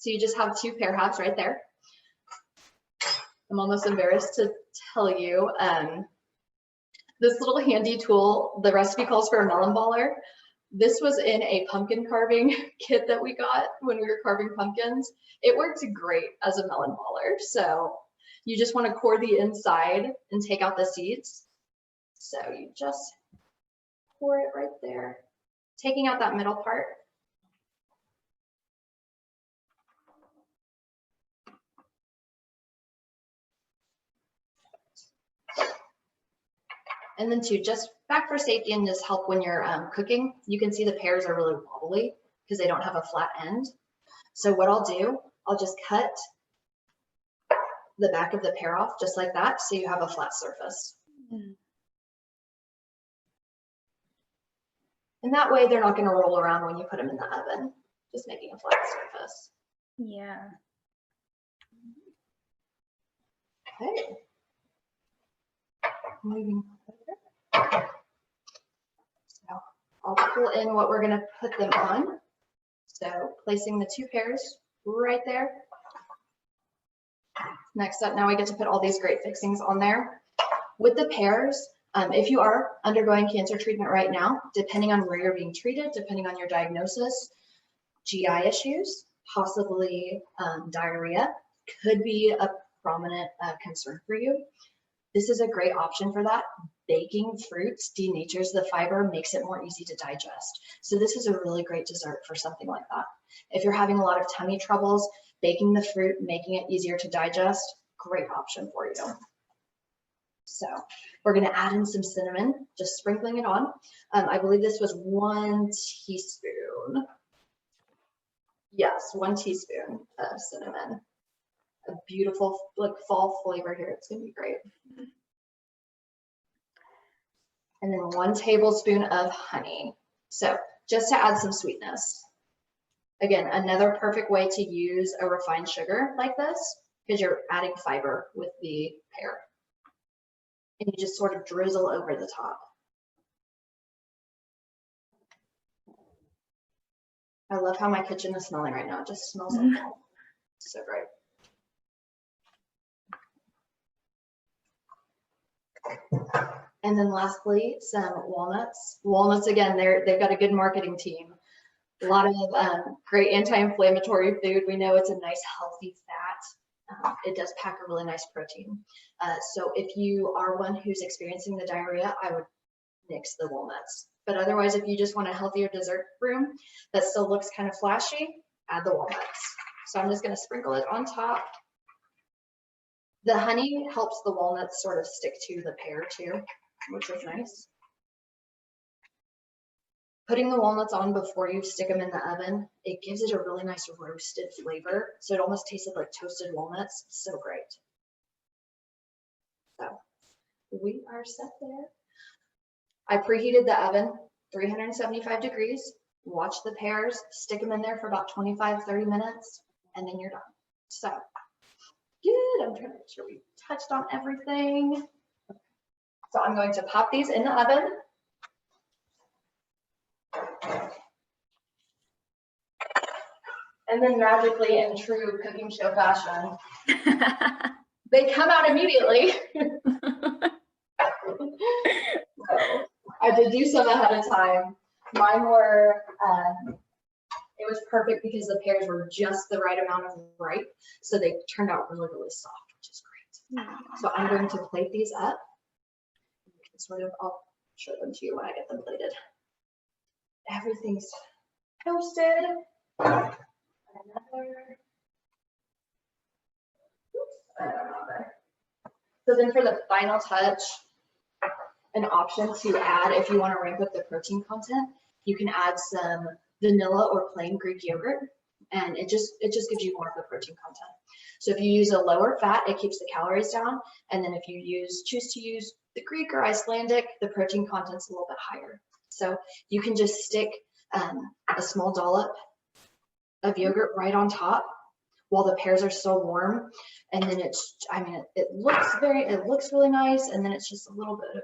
you just have two pear halves right there. I'm almost embarrassed to tell you, this little handy tool, the recipe calls for a melon baller. This was in a pumpkin carving kit that we got when we were carving pumpkins. It works great as a melon baller. So you just want to core the inside and take out the seeds. So you just pour it right there, taking out that middle part. And then just back for safety and just help when you're cooking, you can see the pears are really wobbly because they don't have a flat end. So what I'll do, I'll just cut the back of the pear off just like that so you have a flat surface. And that way they're not going to roll around when you put them in the oven, just making a flat surface. Yeah. Okay. Moving over. So I'll pull in what we're going to put them on. So placing the two pears right there. Next up, now we get to put all these great fixings on there. With the pears, if you are undergoing cancer treatment right now, depending on where you're being treated, depending on your diagnosis, GI issues, possibly diarrhea, could be a prominent concern for you. This is a great option for that. Baking fruits denatures the fiber, makes it more easy to digest. So this is a really great dessert for something like that. If you're having a lot of tummy troubles, baking the fruit, making it easier to digest, great option for you. So we're going to add in some cinnamon, just sprinkling it on. I believe this was 1 teaspoon. Yes, 1 teaspoon of cinnamon. A beautiful like fall flavor here. It's going to be great. And then 1 tablespoon of honey. So just to add some sweetness. Again, another perfect way to use a refined sugar like this because you're adding fiber with the pear. And you just sort of drizzle over the top. I love how my kitchen is smelling right now. It just smells like fall. So great. And then lastly, some walnuts. Walnuts, again, they've got a good marketing team. A lot of great anti-inflammatory food. We know it's a nice healthy fat. It does pack a really nice protein. So if you are one who's experiencing the diarrhea, I would nix the walnuts. But otherwise, if you just want a healthier dessert room that still looks kind of flashy, add the walnuts. So I'm just going to sprinkle it on top. The honey helps the walnuts sort of stick to the pear too, which is nice. Putting the walnuts on before you stick them in the oven, it gives it a really nice roasted flavor. So it almost tasted like toasted walnuts. So great. So we are set there. I preheated the oven, 375 degrees. Watch the pears, stick them in there for about 25, 30 minutes, and then you're done. So good. I'm trying to make sure we touched on everything. So I'm going to pop these in the oven. And then magically, in true cooking show fashion, they come out immediately. So I did do some ahead of time. Mine were, it was perfect because the pears were just the right amount of ripe. So they turned out really, really soft, which is great. So I'm going to plate these up. You can sort of, I'll show them to you when I get them plated. Everything's toasted. Another. Oops, I don't know there. So then for the final touch, an option to add if you want to ramp up the protein content, you can add some vanilla or plain Greek yogurt, and it just gives you more of the protein content. So if you use a lower fat, it keeps the calories down, and then if you choose to use the Greek or Icelandic, the protein content's a little bit higher. So you can just stick a small dollop of yogurt right on top while the pears are still warm, and then it's, I mean, it looks really nice, and then it's just a little bit of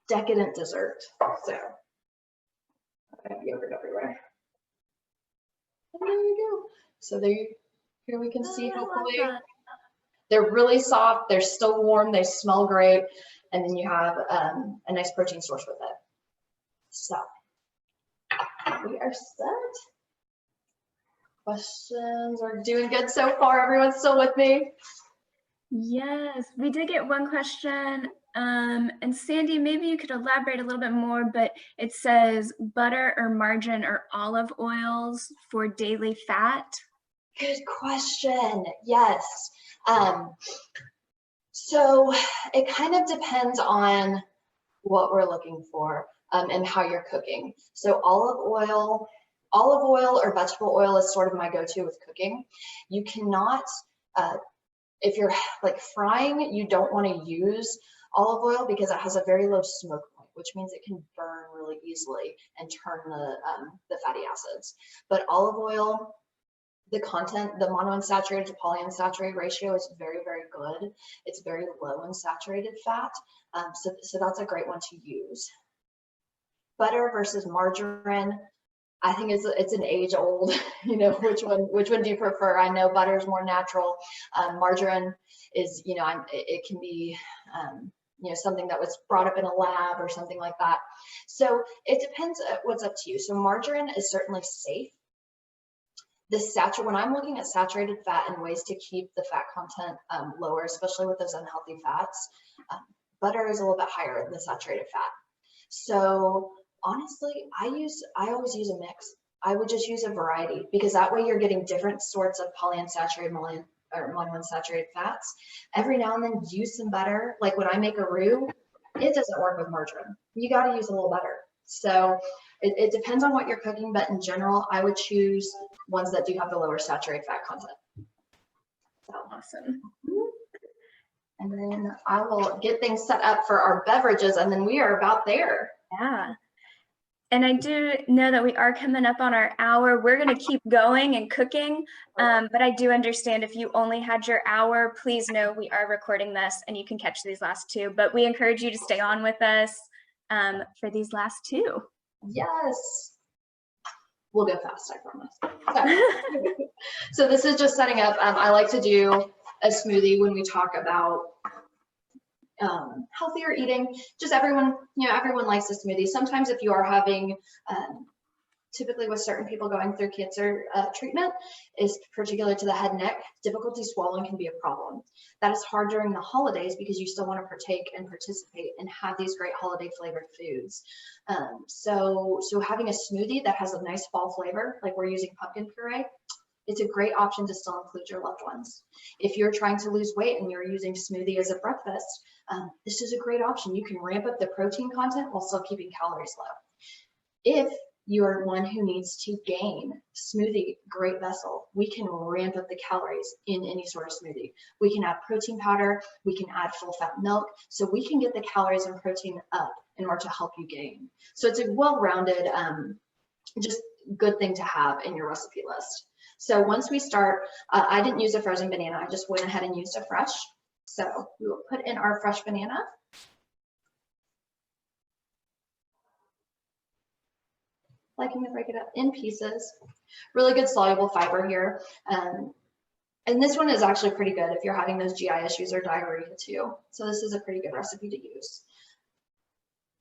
decadent dessert. So I have yogurt everywhere. And there you go. So here we can see, hopefully they're really soft, they're still warm, they smell great, and then you have a nice protein source with it. So we are set. Questions are doing good so far. Everyone's still with me? Yes, we did get one question. And Sandy, maybe you could elaborate a little bit more, but it says butter or margarine or olive oils for daily fat. Good question. Yes. So it kind of depends on what we're looking for and how you're cooking. So olive oil or vegetable oil is sort of my go-to with cooking. You cannot, if you're like frying, you don't want to use olive oil because it has a very low smoke point, which means it can burn really easily and turn the fatty acids. But olive oil, the content, the monounsaturated to polyunsaturated ratio is very, very good. It's very low in saturated fat. So that's a great one to use. Butter versus margarine, I think it's an age old, which one do you prefer? I know butter is more natural. Margarine is, it can be, something that was brought up in a lab or something like that. So it depends what's up to you. So margarine is certainly safe. When I'm looking at saturated fat and ways to keep the fat content lower, especially with those unhealthy fats, butter is a little bit higher in the saturated fat. So honestly, I always use a mix. I would just use a variety because that way you're getting different sorts of polyunsaturated or monounsaturated fats. Every now and then use some butter. Like when I make a roux, it doesn't work with margarine. You got to use a little butter. So it depends on what you're cooking, but in general, I would choose ones that do have the lower saturated fat content. So Awesome. And then I will get things set up for our beverages, and then we are about there. Yeah. And I do know that we are coming up on our hour. We're going to keep going and cooking, but I do understand if you only had your hour, please know we are recording this and you can catch these last two, but we encourage you to stay on with us for these last two. Yes. We'll go fast, I promise. So this is just setting up. I like to do a smoothie when we talk about healthier eating. Just everyone likes a smoothie. Sometimes if you are having, typically with certain people going through cancer treatment, is particular to the head and neck, difficulty swallowing can be a problem. That is hard during the holidays because you still want to partake and participate and have these great holiday flavored foods. So having a smoothie that has a nice fall flavor, like we're using pumpkin puree, it's a great option to still include your loved ones. If you're trying to lose weight and you're using smoothie as a breakfast, this is a great option. You can ramp up the protein content while still keeping calories low. If you're one who needs to gain, smoothie, great vessel. We can ramp up the calories in any sort of smoothie. We can add protein powder, we can add full fat milk, so we can get the calories and protein up in order to help you gain. So it's a well-rounded, just good thing to have in your recipe list. So once we start, I didn't use a frozen banana, I just went ahead and used a fresh. So we will put in our fresh banana. Liking to break it up in pieces. Really good soluble fiber here. And this one is actually pretty good if you're having those GI issues or diarrhea too. So this is a pretty good recipe to use.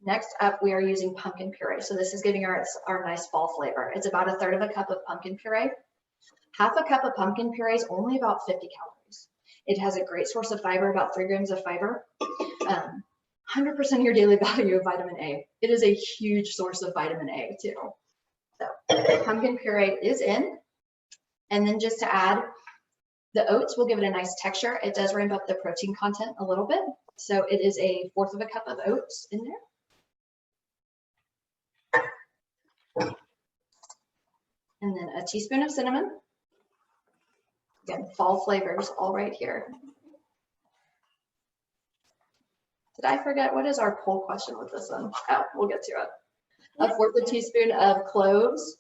Next up, we are using pumpkin puree. So this is giving our nice fall flavor. It's about 1/3 of a cup of pumpkin puree. Half a cup of pumpkin puree is only about 50 calories. It has a great source of fiber, about 3 grams of fiber. 100% of your daily value of vitamin A. It is a huge source of vitamin A too. So pumpkin puree is in. And then just to add, the oats will give it a nice texture. It does ramp up the protein content a little bit. So it is 1/4 of a cup of oats in there. And then a teaspoon of cinnamon. Again, fall flavors all right here. Did I forget, what is our poll question with this one? Oh, we'll get to it. 1/4 teaspoon of cloves.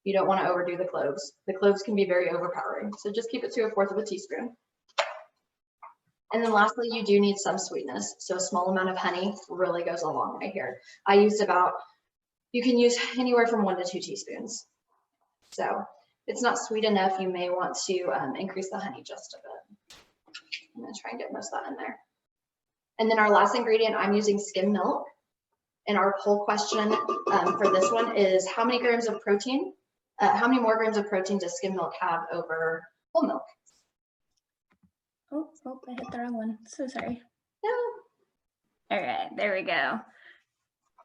You don't want to overdo the cloves. The cloves can be very overpowering. So just keep it to 1/4 teaspoon. And then lastly, you do need some sweetness. So a small amount of honey really goes a long way here. I used about, you can use anywhere from 1 to 2 teaspoons. So if it's not sweet enough, you may want to increase the honey just a bit. I'm gonna try and get most of that in there. And then our last ingredient, I'm using skim milk. And our poll question for this one is how many grams of protein, how many more grams of protein does skim milk have over whole milk? Oh, I hit the wrong one. So sorry. No. All right, there we go.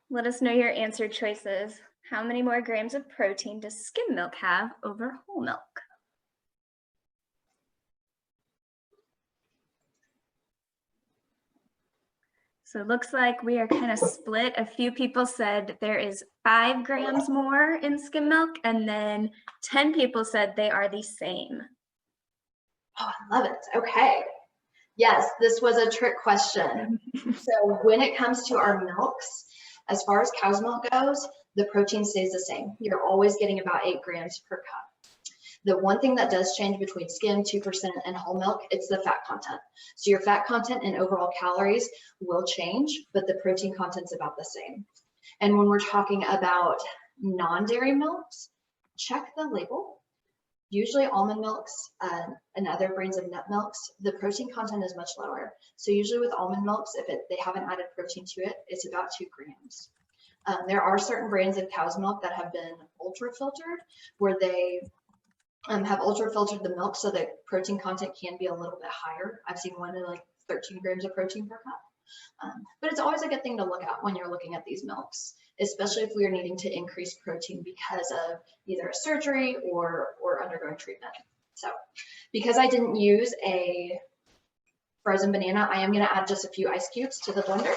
Let us know your answer choices. How many more grams of protein does skim milk have over whole milk? So it looks like we are kind of split. A few people said there is 5 grams more in skim milk, and then 10 people said they are the same. Oh, I love it. Okay. Yes, this was a trick question. So when it comes to our milks, as far as cow's milk goes, the protein stays the same. You're always getting about 8 grams per cup. The one thing that does change between skim, 2%, and whole milk, it's the fat content. So your fat content and overall calories will change, but the protein content's about the same. And when we're talking about non-dairy milks, check the label. Usually almond milks and other brands of nut milks, the protein content is much lower. So usually with almond milks, if they haven't added protein to it, it's about 2 grams. There are certain brands of cow's milk that have been ultra filtered, where they have ultra filtered the milk so that protein content can be a little bit higher. I've seen one at like 13 grams of protein per cup. But it's always a good thing to look at when you're looking at these milks, especially if we are needing to increase protein because of either a surgery or undergoing treatment. So because I didn't use a frozen banana, I am going to add just a few ice cubes to the blender.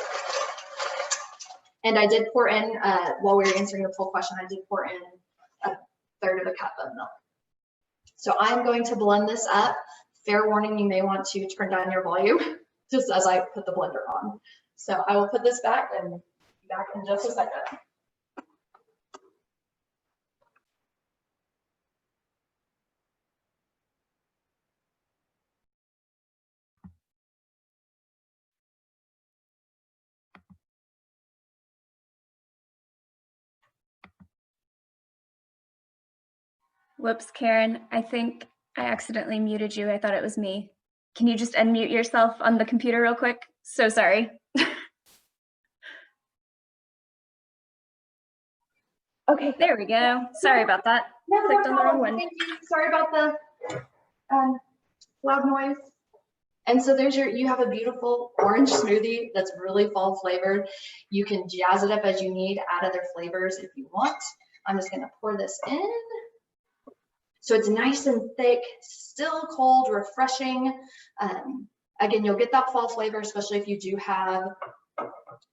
And I did pour in, while we were answering the poll question, I did pour in 1/3 of a cup of milk. So I'm going to blend this up. Fair warning, you may want to turn down your volume just as I put the blender on. So I will put this back and be back in just a second. Whoops, Karen, I think I accidentally muted you. I thought it was me. Can you just unmute yourself on the computer real quick? So sorry. Okay, there we go. Sorry about that. No, Clicked on the wrong one. Thank you. Sorry about the loud noise. And so there's you have a beautiful orange smoothie that's really fall flavored. You can jazz it up as you need, add other flavors if you want. I'm just gonna pour this in. So it's nice and thick, still cold, refreshing. Again, you'll get that fall flavor, especially if you do have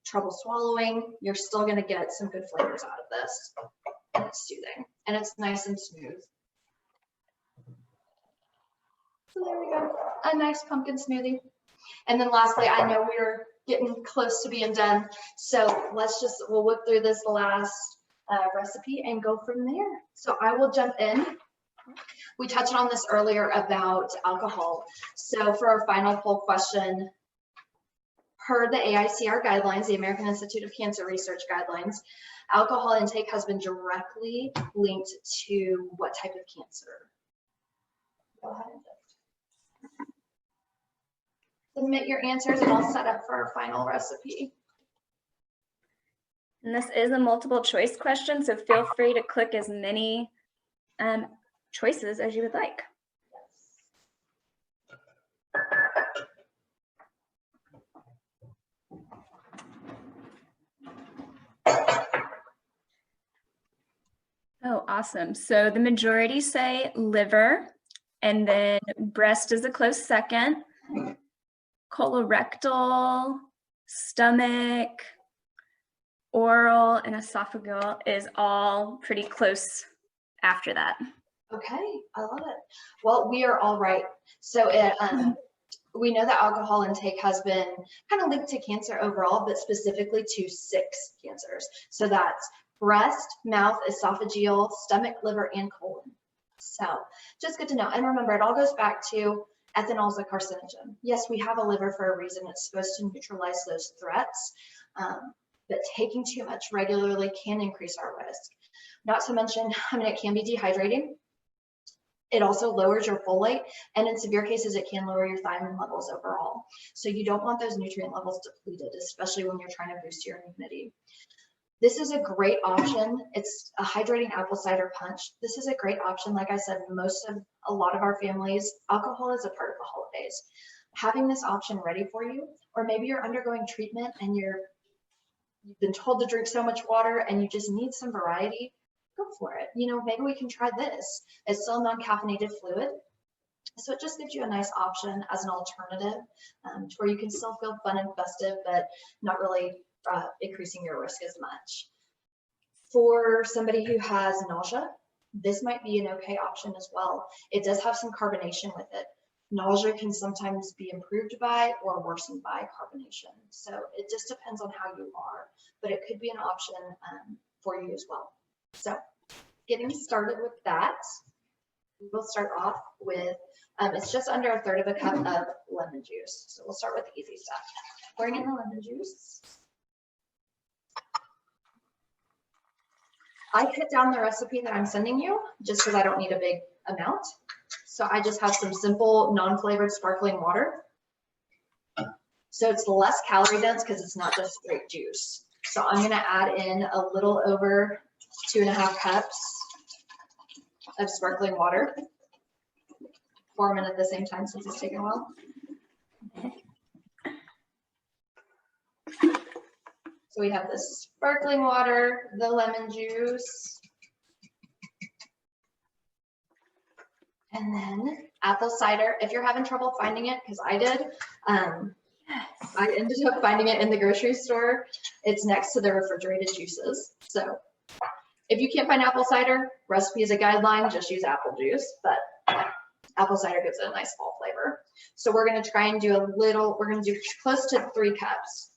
trouble swallowing. You're still gonna get some good flavors out of this. And it's soothing, and it's nice and smooth. So there we go, a nice pumpkin smoothie. And then lastly, I know we're getting close to being done, so we'll whip through this last recipe and go from there. So I will jump in. We touched on this earlier about alcohol. So for our final poll question, per the AICR guidelines, the American Institute of Cancer Research guidelines, alcohol intake has been directly linked to what type of cancer? Go ahead and submit your answers and I'll set up for our final recipe. And this is a multiple choice question, so feel free to click as many choices as you would like. Oh, awesome. So the majority say liver, and then breast is a close second. Colorectal, stomach, oral, and esophageal is all pretty close after that. Okay, I love it. Well, we are all right. So we know that alcohol intake has been kind of linked to cancer overall, but specifically to 6 cancers. So that's breast, mouth, esophageal, stomach, liver, and colon. So just good to know. And remember, it all goes back to ethanol is a carcinogen. Yes, we have a liver for a reason. It's supposed to neutralize those threats, but taking too much regularly can increase our risk. Not to mention, it can be dehydrating. It also lowers your folate, and in severe cases, it can lower your thiamine levels overall. So you don't want those nutrient levels depleted, especially when you're trying to boost your immunity. This is a great option. It's a hydrating apple cider punch. This is a great option. Like I said, a lot of our families, alcohol is a part of the holidays. Having this option ready for you, or maybe you're undergoing treatment and you've been told to drink so much water and you just need some variety, go for it. Maybe we can try this. It's still non-caffeinated fluid. So it just gives you a nice option as an alternative to where you can still feel fun and festive, but not really increasing your risk as much. For somebody who has nausea, this might be an okay option as well. It does have some carbonation with it. Nausea can sometimes be improved by or worsened by carbonation. So it just depends on how you are, but it could be an option for you as well. So getting started with that, we'll start off with, it's just under 1/3 of a cup of lemon juice. So we'll start with the easy stuff. Pouring in the lemon juice. I cut down the recipe that I'm sending you just because I don't need a big amount. So I just have some simple non-flavored sparkling water. So it's less calorie dense because it's not just straight juice. So I'm going to add in a little over 2.5 cups of sparkling water. Pour them in at the same time since it's taking a while. So we have the sparkling water, the lemon juice, and then apple cider. If you're having trouble finding it, because I did, I ended up finding it in the grocery store. It's next to the refrigerated juices. So if you can't find apple cider, recipe is a guideline, just use apple juice, but apple cider gives it a nice fall flavor. So we're going to try and do we're going to do close to 3 cups.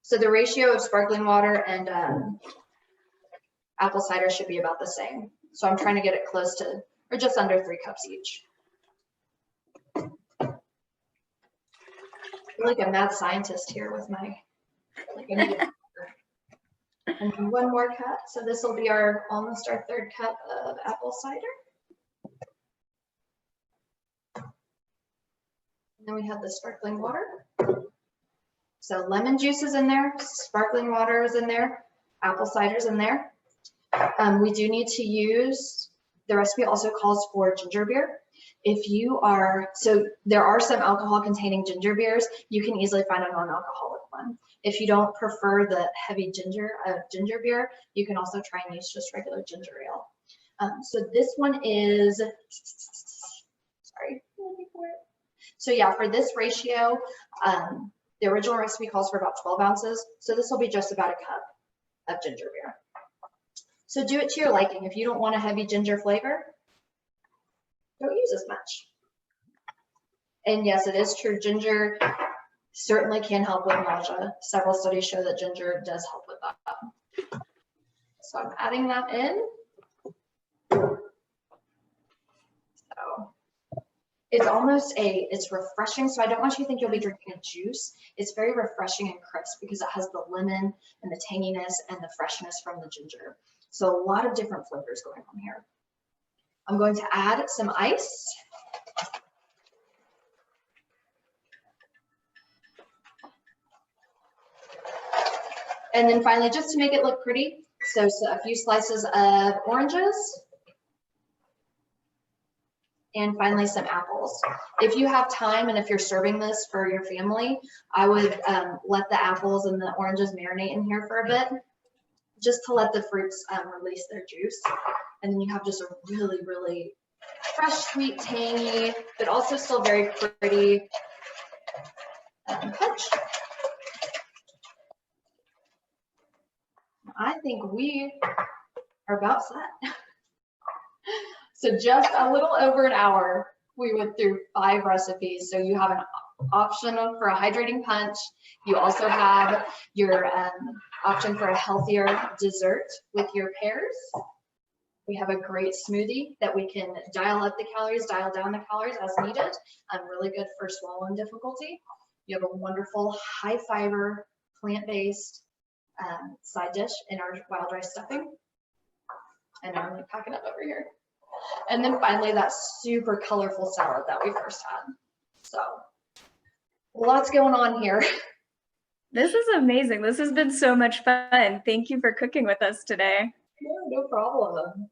So the ratio of sparkling water and apple cider should be about the same. So I'm trying to get it close to, or just under 3 cups each. I feel like a mad scientist here with my, and then 1 more cup. So this will be almost our 3rd cup of apple cider. And then we have the sparkling water. So lemon juice is in there, sparkling water is in there, apple cider is in there. We do need to use, the recipe also calls for ginger beer. So there are some alcohol containing ginger beers. You can easily find a non-alcoholic one. If you don't prefer the heavy ginger beer, you can also try and use just regular ginger ale. So this one is, sorry, so yeah, for this ratio, the original recipe calls for about 12 ounces. So this will be just about a cup of ginger beer. So do it to your liking. If you don't want a heavy ginger flavor, don't use as much. And yes, it is true. Ginger certainly can help with nausea. Several studies show that ginger does help with that. So I'm adding that in. So it's refreshing. So I don't want you to think you'll be drinking a juice. It's very refreshing and crisp because it has the lemon and the tanginess and the freshness from the ginger. So a lot of different flavors going on here. I'm going to add some ice. And then finally, just to make it look pretty, so a few slices of oranges. And finally, some apples. If you have time and if you're serving this for your family, I would let the apples and the oranges marinate in here for a bit, just to let the fruits release their juice. And then you have just a really, really fresh, sweet, tangy, but also still very pretty punch. I think we are about set. So just a little over an hour, we went through 5 recipes. So you have an option for a hydrating punch. You also have your option for a healthier dessert with your pears. We have a great smoothie that we can dial up the calories, dial down the calories as needed. Really good for swallowing difficulty. You have a wonderful high fiber, plant-based side dish in our wild rice stuffing. And I'm really packing up over here. And then finally, that super colorful salad that we first had. So lots going on here. This is amazing. This has been so much fun. Thank you for cooking with us today. No problem.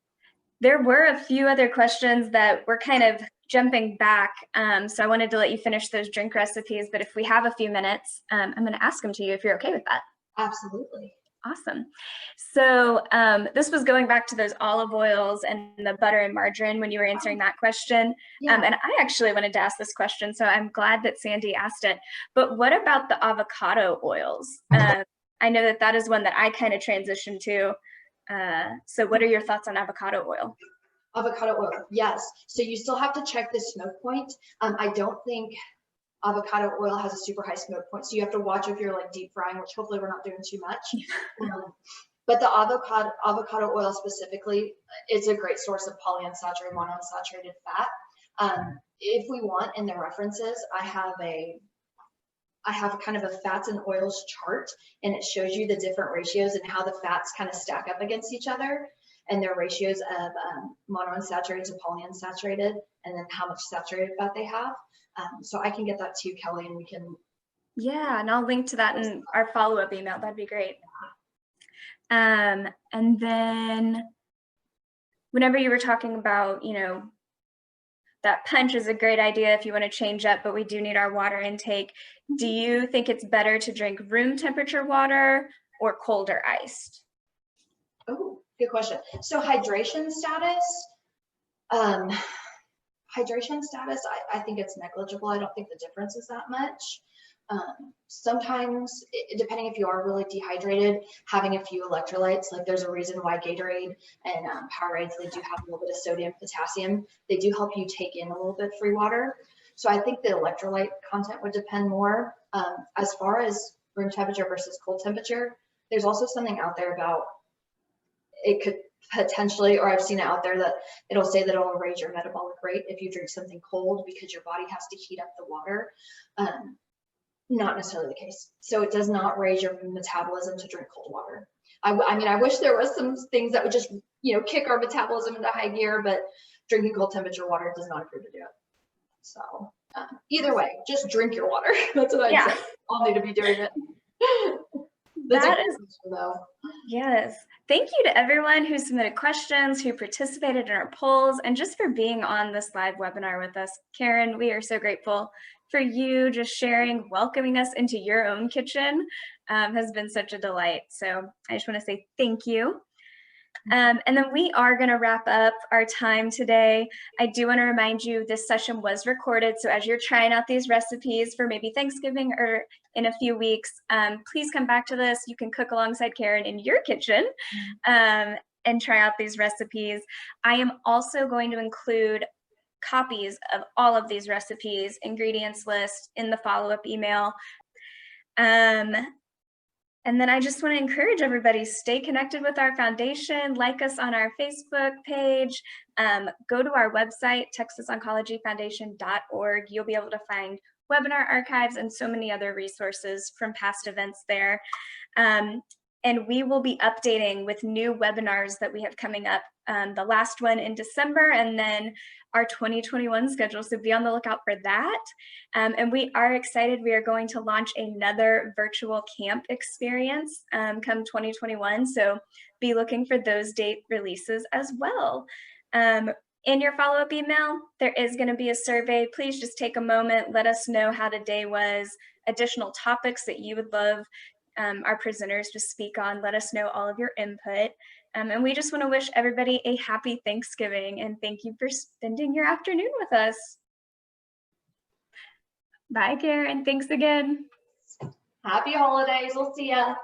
There were a few other questions that were kind of jumping back. So I wanted to let you finish those drink recipes, but if we have a few minutes, I'm going to ask them to you if you're okay with that. Absolutely. Awesome. So this was going back to those olive oils and the butter and margarine when you were answering that question. Yeah. And I actually wanted to ask this question, so I'm glad that Sandy asked it. But what about the avocado oils? I know that that is one that I kind of transitioned to. So what are your thoughts on avocado oil? Avocado oil, yes. So you still have to check the smoke point. I don't think avocado oil has a super high smoke point, so you have to watch if you're like deep frying, which hopefully we're not doing too much. But the avocado oil specifically, it's a great source of polyunsaturated, monounsaturated fat. If we want in the references, I have kind of a fats and oils chart, and it shows you the different ratios and how the fats kind of stack up against each other, and their ratios of monounsaturated to polyunsaturated, and then how much saturated fat they have. So I can get that to you, Kelly, and we can. Yeah, and I'll link to that in our follow-up email. That'd be great. And then whenever you were talking about, you know, that punch is a great idea if you want to change up, but we do need our water intake. Do you think it's better to drink room temperature water or cold or iced? Oh, good question. So hydration status, I think it's negligible. I don't think the difference is that much. Sometimes, depending if you are really dehydrated, having a few electrolytes, like there's a reason why Gatorade and Powerades, they do have a little bit of sodium, potassium. They do help you take in a little bit free water. So I think the electrolyte content would depend more. As far as room temperature versus cold temperature, there's also something out there about it could potentially, or I've seen it out there that it'll say that it'll raise your metabolic rate if you drink something cold because your body has to heat up the water. Not necessarily the case. So it does not raise your metabolism to drink cold water. I mean, I wish there was some things that would just, you know, kick our metabolism into high gear, but drinking cold temperature water does not appear to do it. So either way, just drink your water. That's what I'd say. I'll need to be doing it. That is, though. Yes. Thank you to everyone who submitted questions, who participated in our polls, and just for being on this live webinar with us. Karen, we are so grateful for you just sharing, welcoming us into your own kitchen. Has been such a delight. So I just want to say thank you. And then we are going to wrap up our time today. I do want to remind you this session was recorded. So as you're trying out these recipes for maybe Thanksgiving or in a few weeks, please come back to this. You can cook alongside Karen in your kitchen and try out these recipes. I am also going to include copies of all of these recipes, ingredients list in the follow-up email. And then I just want to encourage everybody, stay connected with our foundation, like us on our Facebook page, go to our website, texasoncologyfoundation.org. You'll be able to find webinar archives and so many other resources from past events there. and we will be updating with new webinars that we have coming up, the last one in December, and then our 2021 schedule, so be on the lookout for that. And we are excited. We are going to launch another virtual camp experience come 2021, so be looking for those date releases as well. In your follow-up email, there is going to be a survey. Please just take a moment, let us know how the day was, additional topics that you would love our presenters to speak on. Let us know all of your input. And we just want to wish everybody a happy Thanksgiving, and thank you for spending your afternoon with us. Bye, Karen. Thanks again. Happy holidays. We'll see ya.